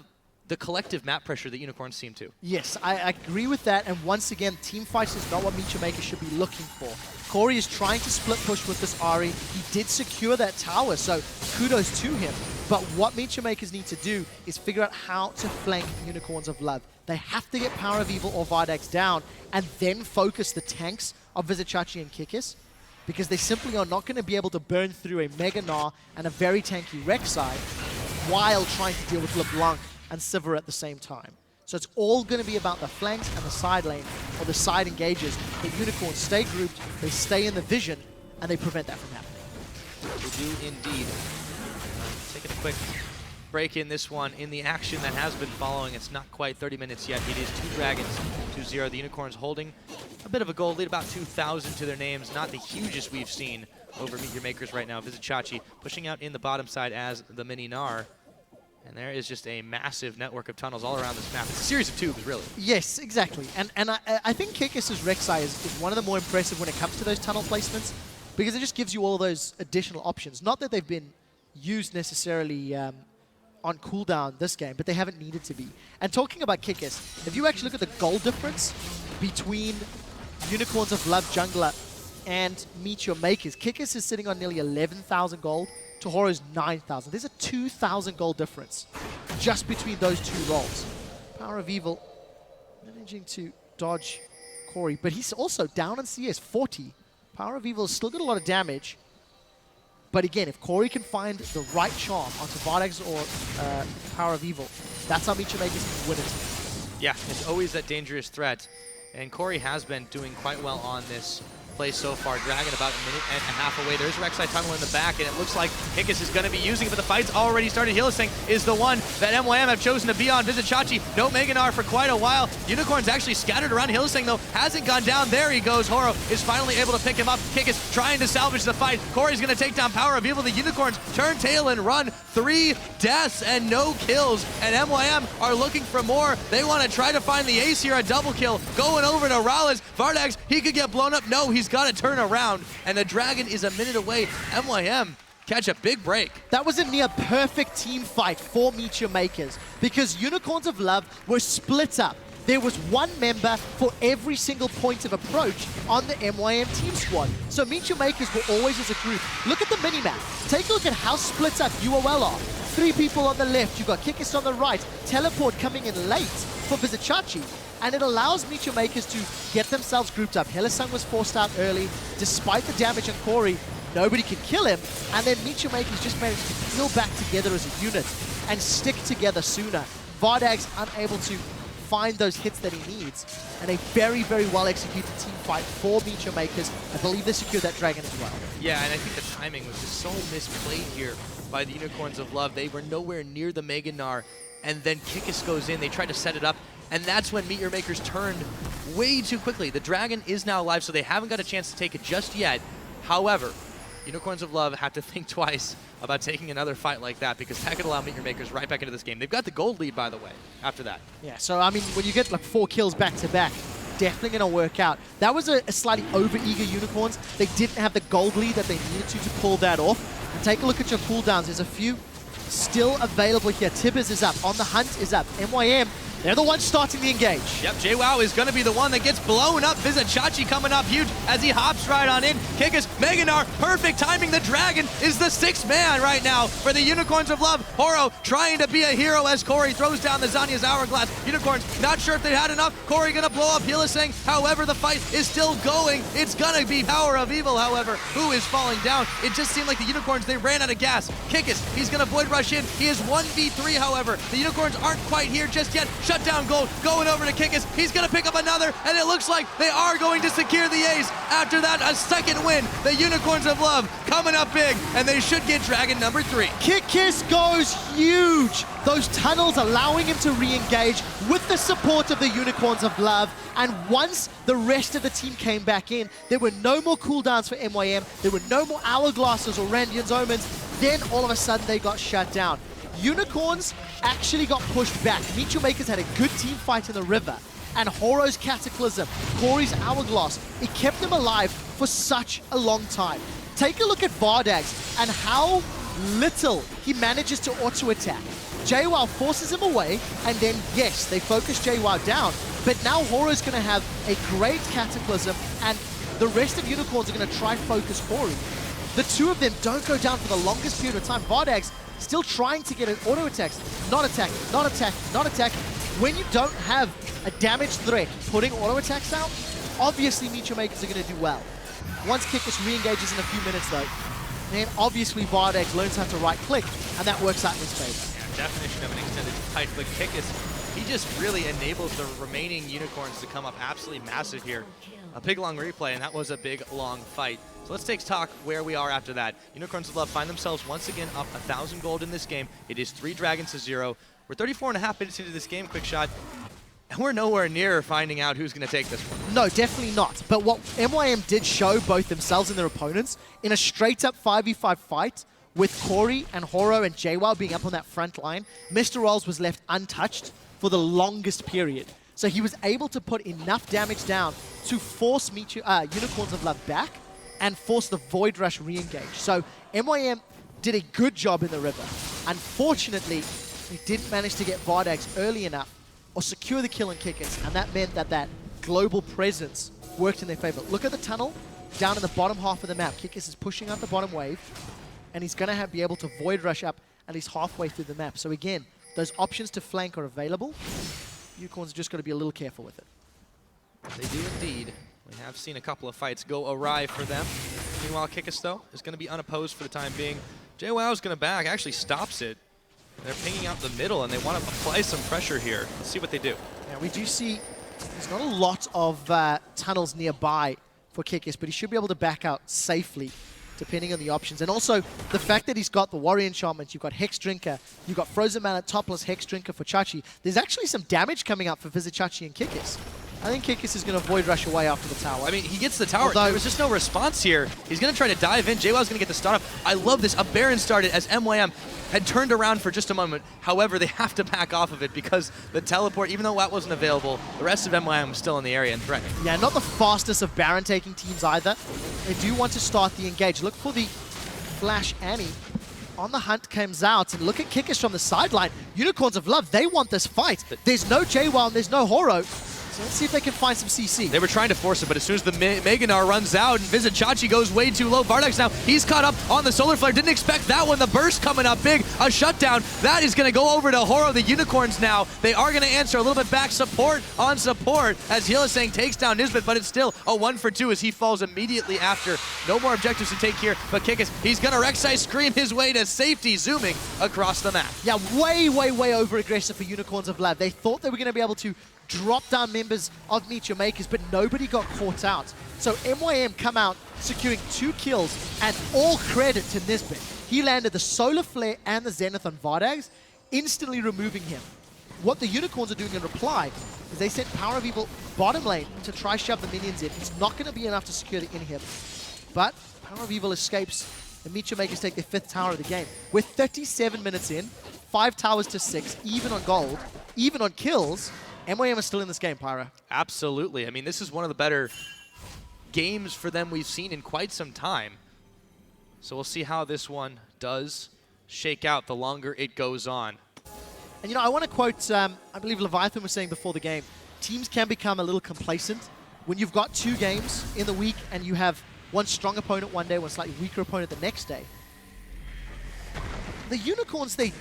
the collective map pressure that Unicorns seem to. Yes, I agree with that. And once again, team fights is not what MeetYourMakers should be looking for. Kori is trying to split push with this Ahri. He did secure that tower, so kudos to him. But what MeetYourMakers need to do is figure out how to flank Unicorns of Love. They have to get PowerOfEvil or Vardags down and then focus the tanks of Vizicsacsi and Kikis, because they simply are not going to be able to burn through a Mega Gnar and a very tanky Rek'Sai while trying to deal with LeBLanc and Sivir at the same time. So it's all going to be about the flanks and the side lane, or the side engages. The Unicorns stay grouped, they stay in the vision, and they prevent that from happening. They do indeed. Taking a quick break in this one in the action that has been following. It's not quite 30 minutes yet. It is 2 Dragons to 0. The Unicorns holding a bit of a gold lead, about 2,000 to their names. Not the hugest we've seen over MeetYourMakers right now. Vizicsacsi pushing out in the bottom side as the mini Gnar. And there is just a massive network of tunnels all around this map. It's a series of tubes, really. Yes, exactly. And I think Kikis' Rek'Sai is one of the more impressive when it comes to those tunnel placements, because it just gives you all those additional options. Not that they've been used necessarily on cooldown this game, but they haven't needed to be. And talking about Kikis, if you actually look at the gold difference between Unicorns of Love jungler and MeetYourMakers, Kikis is sitting on nearly 11,000 gold. Tohoro's 9,000. There's a 2,000 gold difference just between those two roles. PowerOfEvil managing to dodge Kori, but he's also down in CS 40. PowerOfEvil's still got a lot of damage. But again, if Kori can find the right charm onto Vardags or PowerOfEvil, that's how MeetYourMakers can win it. Yeah, it's always that dangerous threat. And Kori has been doing quite well on this play so far. Dragon about a minute and a half away. There's Rek'Sai tunnel in the back, and it looks like Kikis is going to be using it, but the fight's already started. Hylissang is the one that MYM have chosen to be on. Vizicsacsi, no Gnar for quite a while. Unicorn's actually scattered around. Hylissang, though, hasn't gone down. There he goes. Horo is finally able to pick him up. Kikis trying to salvage the fight. Kori's going to take down PowerOfEvil. The Unicorns turn tail and run. 3 deaths and no kills, and MYM are looking for more. They want to try to find the ace here, a double kill. Going over to MrRalleZ. Vardags, he could get blown up. No, he's got to turn around, and the Dragon is a minute away. MYM catch a big break. That was a near perfect team fight for MeetYourMakers, because Unicorns of Love were split up. There was one member for every single point of approach on the MYM team squad. So MeetYourMakers were always as a group. Look at the minimap. Take a look at how split up UOL are. 3 people on the left, you've got Kikis on the right, Teleport coming in late for Vizicsacsi. And it allows MeetYourMakers to get themselves grouped up. Hylissang was forced out early. Despite the damage on Kori, nobody could kill him. And then MeetYourMakers just managed to peel back together as a unit and stick together sooner. Vardags unable to find those hits that he needs. And a very, very well-executed team fight for MeetYourMakers. I believe they secured that Dragon as well. Yeah, and I think the timing was just so misplayed here by the Unicorns of Love. They were nowhere near the Gnar, and then Kikis goes in. They tried to set it up, and that's when MeetYourMakers turned way too quickly. The Dragon is now alive, so they haven't got a chance to take it just yet. However, Unicorns of Love have to think twice about taking another fight like that, because that could allow MeetYourMakers right back into this game. They've got the gold lead, by the way, after that. Yeah, so I mean, when you get like 4 kills back-to-back, definitely going to work out. That was a slightly over-eager Unicorns. They didn't have the gold lead that they needed to pull that off. And take a look at your cooldowns. There's a few still available here. Tibbers is up. On the Hunt is up. MYM, they're the ones starting the engage. Yep, Jwaow is going to be the one that gets blown up. Vizicsacsi coming up huge as he hops right on in. Kikis, Gnar, perfect timing. The Dragon is the 6th man right now for the Unicorns of Love. Horo trying to be a hero as Kori throws down the Zanya's Hourglass. Unicorns not sure if they had enough. Kori going to blow up Hylissang. However, the fight is still going. It's going to be PowerOfEvil, however, who is falling down. It just seemed like the Unicorns, they ran out of gas. Kikis, he's going to void rush in. He is 1v3, however. The Unicorns aren't quite here just yet. Shut down gold, going over to Kikis. He's going to pick up another, and it looks like they are going to secure the ace. After that, a second win. The Unicorns of Love coming up big, and they should get Dragon number 3. Kikis goes huge. Those tunnels allowing him to re-engage with the support of the Unicorns of Love. And once the rest of the team came back in, there were no more cooldowns for MYM. There were no more Hourglasses or Randian's Omens. Then all of a sudden they got shut down. Unicorns actually got pushed back. MeetYourMakers had a good team fight in the river. And Horo's Cataclysm, Kori's Hourglass, it kept them alive for such a long time. Take a look at Vardags and how little he manages to auto-attack. Jwaow forces him away, and then, yes, they focus Jwaow down. But now Horo's going to have a great Cataclysm, and the rest of Unicorns are going to try focus Kori. The two of them don't go down for the longest period of time. Vardags still trying to get an auto attack. Not attack, not attack, not attack. When you don't have a damage threat putting auto attacks out, obviously MeetYourMakers are going to do well. Once Kikis re-engages in a few minutes though, then obviously Vardags learns how to right click, and that works out in his favor. Yeah, definition of an extended tight click. Kikis he just really enables the remaining unicorns to come up absolutely massive here. A big long replay, and that was a big long fight. So let's take stock where we are after that. Unicorns of Love find themselves once again up 1,000 gold in this game. It is 3 dragons to 0. We're 34.5 minutes into this game, QuickShot, and we're nowhere near finding out who's going to take this one. No, definitely not. But what MYM did show both themselves and their opponents in a straight-up 5v5 fight with Kori and Horo and Jwaow being up on that front line, MrRalleZ was left untouched for the longest period. So he was able to put enough damage down to force Unicorns of Love back and force the Void Rush re-engage. So MYM did a good job in the river. Unfortunately, he didn't manage to get Vardags early enough or secure the kill on Kikis, and that meant that global presence worked in their favor. Look at the tunnel down in the bottom half of the map. Kikis is pushing out the bottom wave, and he's going to be able to Void Rush up at least halfway through the map. So again, those options to flank are available. Unicorns are just got to be a little careful with it. They do indeed. We have seen a couple of fights go awry for them. Meanwhile, Kikis, though, is going to be unopposed for the time being. Jwaow is going to back, actually stops it. They're pinging out the middle, and they want to apply some pressure here. Let's see what they do. Yeah, we do see there's not a lot of tunnels nearby for Kikis, but he should be able to back out safely, depending on the options. And also, the fact that he's got the Warrior Enchantment, you've got Hex Drinker, you've got Frozen Mallet, topless Hex Drinker for Chachi. There's actually some damage coming up for Vizicsacsi and Kikis. I think Kikis is going to Void Rush away after the tower. I mean, he gets the tower. Although, there was just no response here. He's going to try to dive in. Jwaow's going to get the start up. I love this. A Baron started as MYM had turned around for just a moment. However, they have to back off of it because the teleport, even though that wasn't available, the rest of MYM was still in the area and threatening. Yeah, not the fastest of Baron taking teams either. They do want to start the engage. Look for the Flash Annie. On the hunt comes out, and look at Kikis from the sideline. Unicorns of Love, they want this fight. There's no Jwaow and there's no Horo. So let's see if they can find some CC. They were trying to force it, but as soon as the Gnar runs out and Vizicsacsi goes way too low, Vardags now, he's caught up on the Solar Flare. Didn't expect that one. The burst coming up big. A shutdown. That is going to go over to Horo. The Unicorns now, they are going to answer a little bit back. Support on support as Hylissang takes down Nisbeth, but it's still a 1-for-2 as he falls immediately after. No more objectives to take here, but Kikis, he's going to Rek'Sai scream his way to safety, zooming across the map. Yeah, way over aggressive for Unicorns of Love. They thought they were going to be able to drop down members of MeetYourMakers, but nobody got caught out. So MYM come out securing 2 kills, and all credit to Nisbeth. He landed the Solar Flare and the Zenith on Vardags, instantly removing him. What the Unicorns are doing in reply is they sent PowerOfEvil bottom lane to try shove the minions in. It's not going to be enough to secure the inhib, but PowerOfEvil escapes, and MeetYourMakers take their 5th tower of the game. We're 37 minutes in, 5 towers to 6, even on gold, even on kills. MYM is still in this game, Pyra. Absolutely. I mean, this is one of the better games for them we've seen in quite some time. So we'll see how this one does shake out the longer it goes on. And, you know, I want to quote, I believe Leviathan was saying before the game, teams can become a little complacent when you've got 2 games in the week and you have one strong opponent one day, one slightly weaker opponent the next day. The Unicorns, they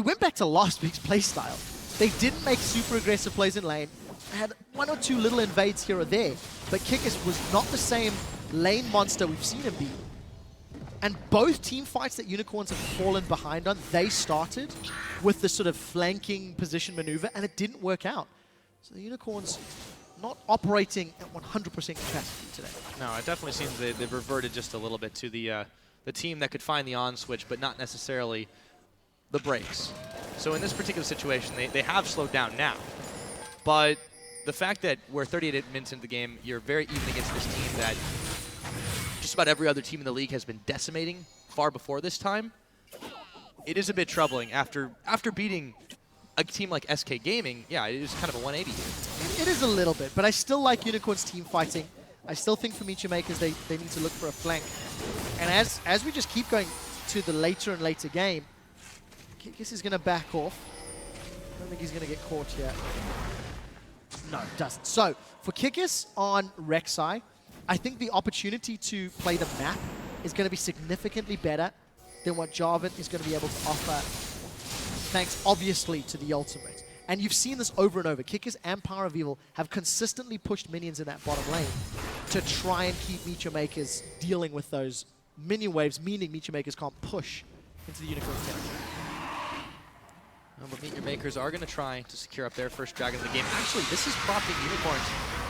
went back to last week's playstyle. They didn't make super aggressive plays in lane. They had 1 or 2 little invades here or there, but Kikis was not the same lane monster we've seen him be. And both team fights that Unicorns have fallen behind on, they started with the sort of flanking position maneuver, and it didn't work out. So the Unicorns not operating at 100% capacity today. No, it definitely seems they've reverted just a little bit to the team that could find the on switch, but not necessarily the breaks. So in this particular situation, they have slowed down now. But the fact that we're 38 minutes into the game, you're very even against this team that just about every other team in the league has been decimating far before this time, it is a bit troubling after beating a team like SK Gaming. Yeah, it is kind of a 180 here. It is a little bit, but I still like Unicorns team fighting. I still think for MeetYourMakers, they need to look for a flank. And as we just keep going to the later and later game, Kikis is going to back off. I don't think he's going to get caught yet. No, it doesn't. So, for Kikis on Rek'Sai, I think the opportunity to play the map is going to be significantly better than what Jarvan is going to be able to offer, thanks obviously to the ultimate. And you've seen this over and over. Kikis and PowerOfEvil have consistently pushed minions in that bottom lane to try and keep MeetYourMakers dealing with those minion waves, meaning MeetYourMakers can't push into the Unicorn territory. But MeetYourMakers are going to try to secure up their first Dragon of the game. Actually, this is prompting Unicorns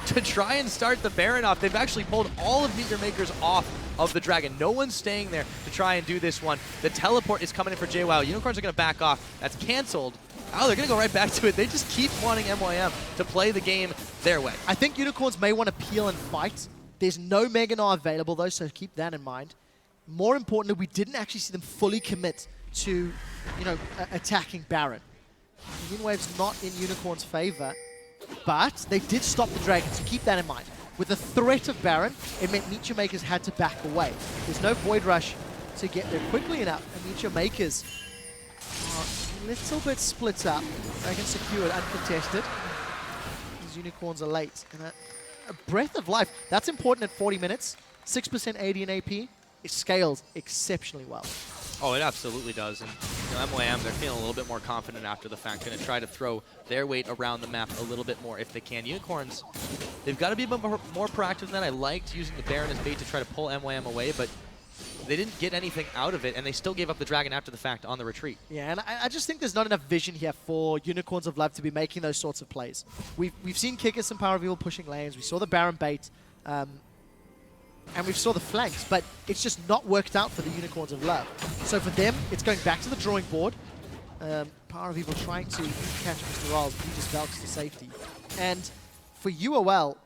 to try and start the Baron off. They've actually pulled all of MeetYourMakers off of the Dragon. No one's staying there to try and do this one. The teleport is coming in for Jwaow. Unicorns are going to back off. That's canceled. Oh, they're going to go right back to it. They just keep wanting MYM to play the game their way. I think Unicorns may want to peel and fight. There's no Mega Gnar available, though, so keep that in mind. More importantly, we didn't actually see them fully commit to, attacking Baron. Immune Wave's not in Unicorn's favor, but they did stop the Dragon, so keep that in mind. With the threat of Baron, it meant MeetYourMakers had to back away. There's no Void Rush to get there quickly enough, and MeetYourMakers are a little bit split up. Dragon secured, uncontested. These Unicorns are late. And a breath of life. That's important at 40 minutes. 6% AD and AP. It scales exceptionally well. Oh, it absolutely does. And MYM, they're feeling a little bit more confident after the fact. Going to try to throw their weight around the map a little bit more if they can. Unicorns, they've got to be a bit more proactive than that. I liked using the Baron as bait to try to pull MYM away, but they didn't get anything out of it, and they still gave up the Dragon after the fact on the retreat. Yeah, and I just think there's not enough vision here for Unicorns of Love to be making those sorts of plays. We've seen Kikis and PowerOfEvil pushing lanes. We saw the Baron bait. And we saw the flanks, but it's just not worked out for the Unicorns of Love. So for them, it's going back to the drawing board. PowerOfEvil trying to catch MrRalleZ, he just belts to safety. And for UOL,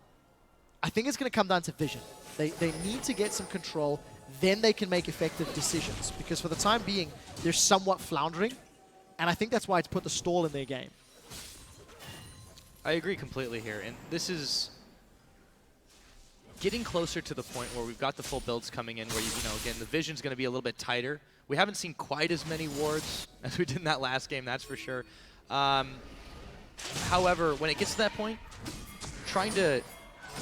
I think it's going to come down to vision. They need to get some control, then they can make effective decisions. Because for the time being, they're somewhat floundering, and I think that's why it's put the stall in their game. I agree completely here, and this is getting closer to the point where we've got the full builds coming in where, again, the vision's going to be a little bit tighter. We haven't seen quite as many wards as we did in that last game, that's for sure. However, when it gets to that point, trying to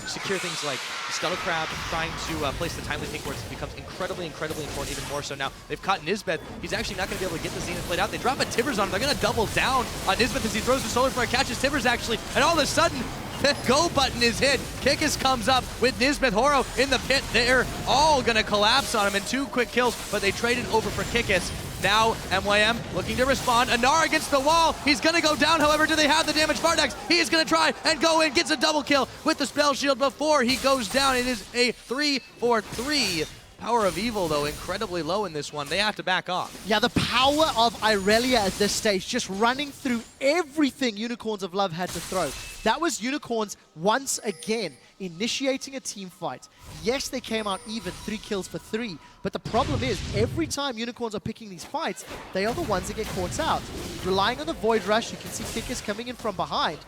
secure things like Scuttle Crab, trying to place the timely pink wards becomes incredibly, incredibly important, even more so now. They've caught Nisbeth. He's actually not going to be able to get the Zenith played out. They drop a Tibbers on him. They're going to double down on Nisbeth as he throws the Solar Flare, catches Tibbers actually, and all of a sudden, the go button is hit. Kikis comes up with Nisbeth. Horo in the pit. They're all going to collapse on him in 2 quick kills, but they traded over for Kikis. Now, MYM looking to respond. Gnar against the wall. He's going to go down, however, do they have the damage? Vardags, he is going to try and go in, gets a double kill with the spell shield before he goes down. It is a 3-for-3. PowerOfEvil, though, incredibly low in this one. They have to back off. Yeah, the power of Irelia at this stage, just running through everything Unicorns of Love had to throw. That was Unicorns once again initiating a team fight. Yes, they came out even, 3 kills for 3, but the problem is every time Unicorns are picking these fights, they are the ones that get caught out. Relying on the Void Rush, you can see Kikis coming in from behind.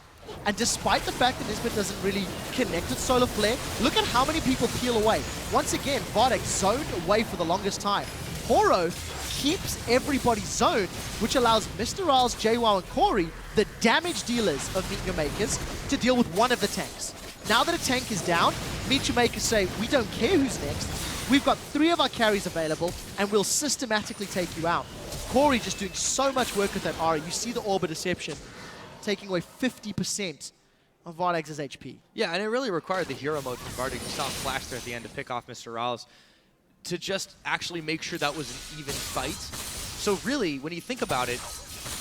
And despite the fact that Nisbeth doesn't really connect with Solar Flare, look at how many people peel away. Once again, Vardags zoned away for the longest time. Horo keeps everybody zoned, which allows MrRalleZ, Jwaow, and Kori, the damage dealers of MeetYourMakers, to deal with one of the tanks. Now that a tank is down, MeetYourMakers say, we don't care who's next. We've got 3 of our carries available, and we'll systematically take you out. Kori just doing so much work with that Ahri. You see the Orb of Deception taking away 50% of Vardags' HP. Yeah, and it really required the hero mode from Vardags. You saw him flash there at the end to pick off MrRalleZ to just actually make sure that was an even fight. So really, when you think about it,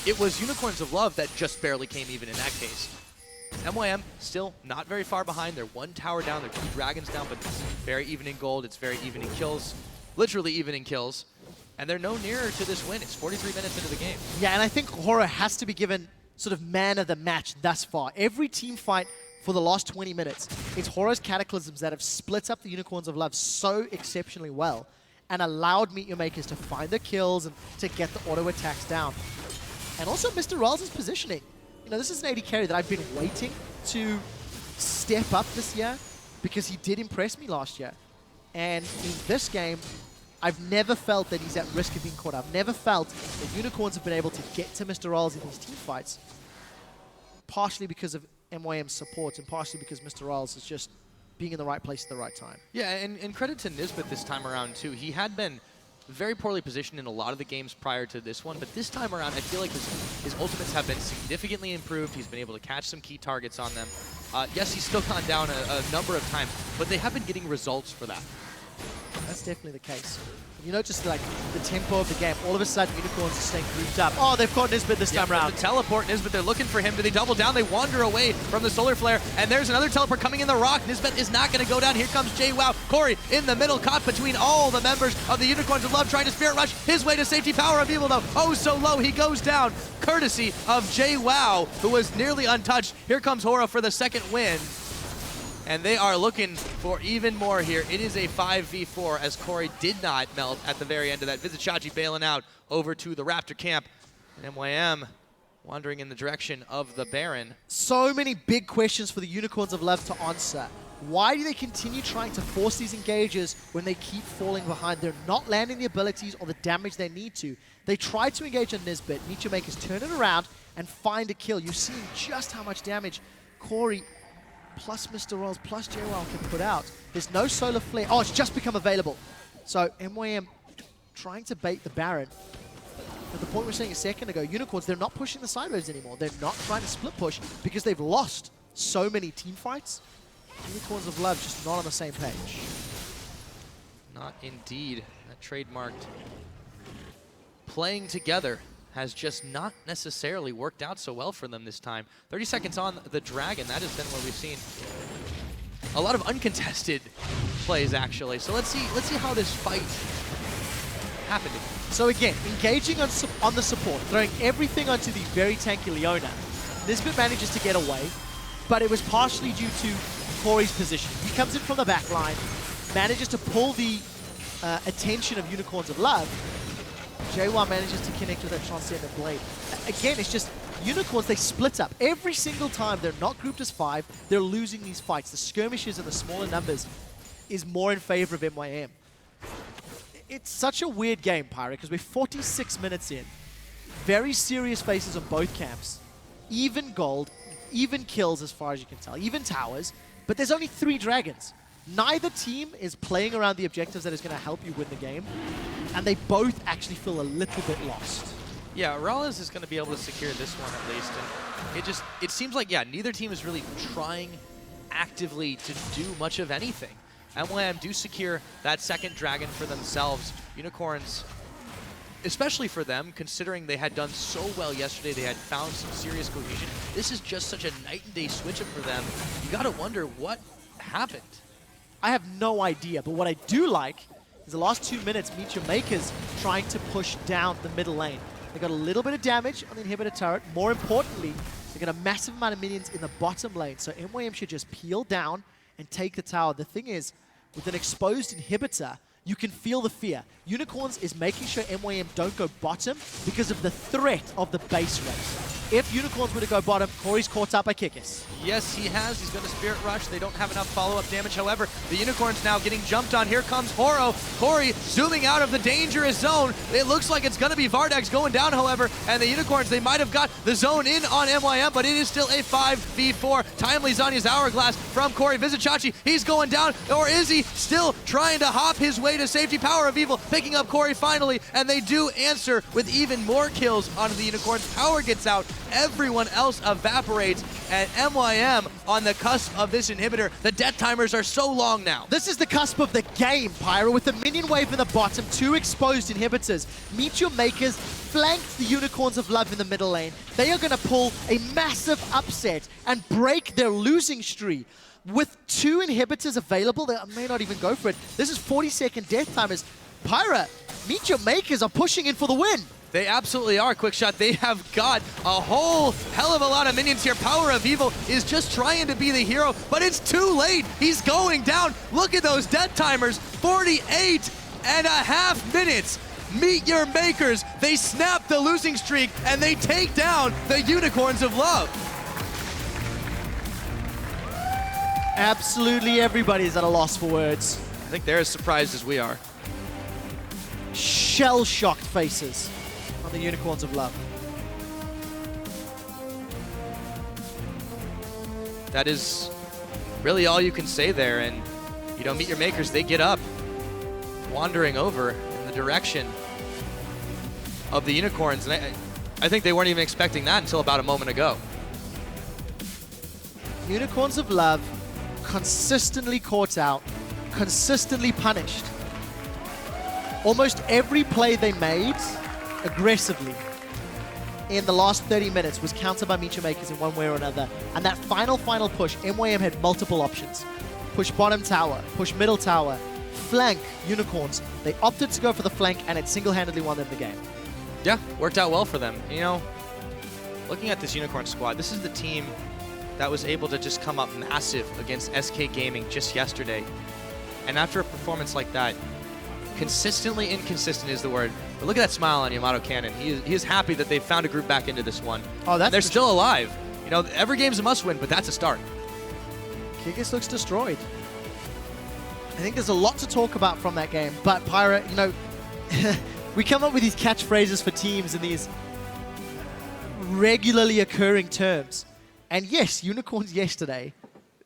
it was Unicorns of Love that just barely came even in that case. MYM still not very far behind. They're 1 tower down, they're 2 dragons down, but it's very even in gold, it's very even in kills. Literally even in kills. And they're no nearer to this win. It's 43 minutes into the game. Yeah, and I think Horo has to be given sort of man of the match thus far. Every team fight for the last 20 minutes, it's Horo's Cataclysms that have split up the Unicorns of Love so exceptionally well and allowed MeetYourMakers to find the kills and to get the auto attacks down. And also MrRalleZ's positioning. This is an AD carry that I've been waiting to step up this year because he did impress me last year. And in this game, I've never felt that he's at risk of being caught up. I've never felt that Unicorns have been able to get to MrRalleZ in these team fights, partially because of MYM's support and partially because MrRalleZ is just being in the right place at the right time. Yeah, and credit to Nisbeth this time around, too. He had been very poorly positioned in a lot of the games prior to this one, but this time around, I feel like his ultimates have been significantly improved. He's been able to catch some key targets on them. Yes, he's still gone down a number of times, but they have been getting results for that. That's definitely the case. You notice like the tempo of the game. All of a sudden, Unicorns are staying grouped up. Oh, they've caught Nisbeth this time around. The teleport, Nisbeth, they're looking for him. Do they double down? They wander away from the solar flare, and there's another teleport coming in the rock. Nisbeth is not going to go down. Here comes Jwaow. Kori in the middle, caught between all the members of the Unicorns of Love, trying to Spirit Rush his way to safety. PowerOfEvil, though, oh so low. He goes down, courtesy of Jwaow, who was nearly untouched. Here comes Horo for the second win. And they are looking for even more here. It is a 5v4 as Kori did not melt at the very end of that. Vizicsacsi bailing out over to the Raptor camp. And MYM wandering in the direction of the Baron. So many big questions for the Unicorns of Love to answer. Why do they continue trying to force these engages when they keep falling behind? They're not landing the abilities or the damage they need to. They try to engage on Nisbeth. MeetYourMakers turn it around and find a kill. You're seeing just how much damage Kori plus MrRalleZ plus Jwaow can put out. There's no solar flare. Oh, it's just become available. So MYM trying to bait the Baron. At the point we were saying a second ago, Unicorns, they're not pushing the sideways anymore. They're not trying to split push because they've lost so many team fights. Unicorns of Love just not on the same page. Not indeed. That trademarked playing together has just not necessarily worked out so well for them this time. 30 seconds on the Dragon, that has been where we've seen a lot of uncontested plays, actually. So let's see how this fight happened. So again, engaging on the support, throwing everything onto the very tanky Leona. Nisbeth manages to get away, but it was partially due to Kori's position. He comes in from the back line, manages to pull the attention of Unicorns of Love. Jwaow manages to connect with that Transcendent Blade. Again, it's just Unicorns, they split up. Every single time they're not grouped as 5, they're losing these fights. The skirmishes and the smaller numbers is more in favor of MYM. It's such a weird game, Pyra, because we're 46 minutes in. Very serious faces on both camps. Even gold, even kills as far as you can tell, even towers, but there's only 3 dragons. Neither team is playing around the objectives that is going to help you win the game, and they both actually feel a little bit lost. Yeah, MrRalleZ is going to be able to secure this one at least, and it seems like, yeah, neither team is really trying actively to do much of anything. MYM do secure that second dragon for themselves. Unicorns, especially for them, considering they had done so well yesterday, they had found some serious cohesion. This is just such a night and day switch up for them. You got to wonder what happened. I have no idea, but what I do like is the last 2 minutes, MeetYourMakers trying to push down the middle lane. They got a little bit of damage on the inhibitor turret. More importantly, they got a massive amount of minions in the bottom lane, so MYM should just peel down and take the tower. The thing is, with an exposed inhibitor, you can feel the fear. Unicorns is making sure MYM don't go bottom because of the threat of the base race. If Unicorns were to go bottom, Kori's caught up by Kikis. Yes, he has. He's going to Spirit Rush. They don't have enough follow-up damage. However, the Unicorns now getting jumped on. Here comes Horo. Kori zooming out of the dangerous zone. It looks like it's going to be Vardags going down, however, and the Unicorns, they might have got the zone in on MYM, but it is still a 5v4. Timely Zanya's Hourglass from Kori. Vizicsacsi, he's going down, or is he still trying to hop his way to safety? PowerOfEvil picking up Kori finally, and they do answer with even more kills onto the Unicorns. Power gets out. Everyone else evaporates, and MYM on the cusp of this inhibitor. The death timers are so long now. This is the cusp of the game, Pyra, with the minion wave in the bottom, 2 exposed inhibitors. MeetYourMakers flanked the Unicorns of Love in the middle lane. They are going to pull a massive upset and break their losing streak. With 2 inhibitors available, they may not even go for it. This is 40-second death timers. Pyra, MeetYourMakers are pushing in for the win. They absolutely are, QuickShot. They have got a whole hell of a lot of minions here. PowerOfEvil is just trying to be the hero, but it's too late. He's going down. Look at those death timers, 48.5 minutes. MeetYourMakers, they snap the losing streak, and they take down the Unicorns of Love. Absolutely everybody is at a loss for words. I think they're as surprised as we are. Shell-shocked faces on the Unicorns of Love. That is really all you can say there, and you know, MeetYourMakers, they get up, wandering over in the direction of the Unicorns, and I think they weren't even expecting that until about a moment ago. Unicorns of Love consistently caught out, consistently punished. Almost every play they made aggressively in the last 30 minutes was countered by MeetYourMakers in one way or another. And that final push, MYM had multiple options. Push bottom tower, push middle tower, flank unicorns. They opted to go for the flank, and it single-handedly won them the game. Yeah, worked out well for them. You know, looking at this unicorn squad, this is the team that was able to just come up massive against SK Gaming just yesterday. And after a performance like that, consistently inconsistent is the word. But look at that smile on Yamato Cannon. He is happy that they found a group back into this one. Oh, that's they're still alive. You know, every game's a must-win, but that's a start. Kikis looks destroyed. I think there's a lot to talk about from that game. But Pyra, you know, we come up with these catchphrases for teams in these regularly occurring terms. And yes, unicorns yesterday,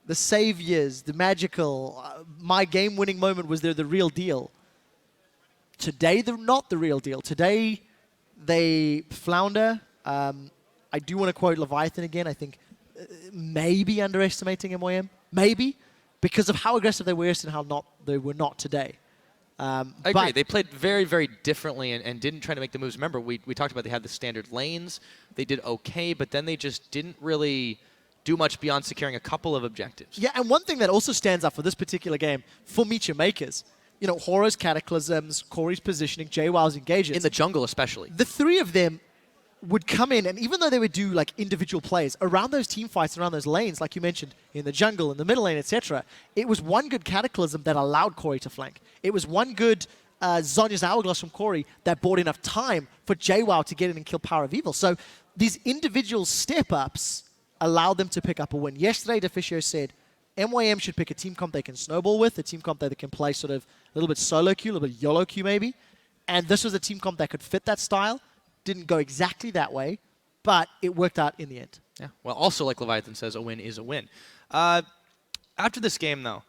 the saviors, the magical, my game-winning moment was they're the real deal. Today, they're not the real deal. Today, they flounder. I do want to quote Leviathan again. I think maybe underestimating MYM. Maybe. Because of how aggressive they were yesterday and how they were not today. I agree. They played very, very differently and didn't try to make the moves. Remember, we talked about they had the standard lanes. They did okay, but then they just didn't really do much beyond securing a couple of objectives. Yeah, and one thing that also stands out for this particular game, for MeetYourMakers, you know, Horo's Cataclysms, Kori's positioning, Jwaw's engages. In the jungle especially. The three of them would come in, and even though they would do like individual plays around those team fights, around those lanes, like you mentioned, in the jungle, in the middle lane, etc., it was one good Cataclysm that allowed Kori to flank. It was one good Zhonya's Hourglass from Kori that bought enough time for Jwaow to get in and kill PowerOfEvil. So these individual step-ups allowed them to pick up a win. Yesterday, Deficio said, MYM should pick a team comp they can snowball with, a team comp that they can play sort of a little bit solo queue, a little bit YOLO queue maybe. And this was a team comp that could fit that style. Didn't go exactly that way, but it worked out in the end. Yeah. Well, also like Leviathan says, a win is a win. After this game, though,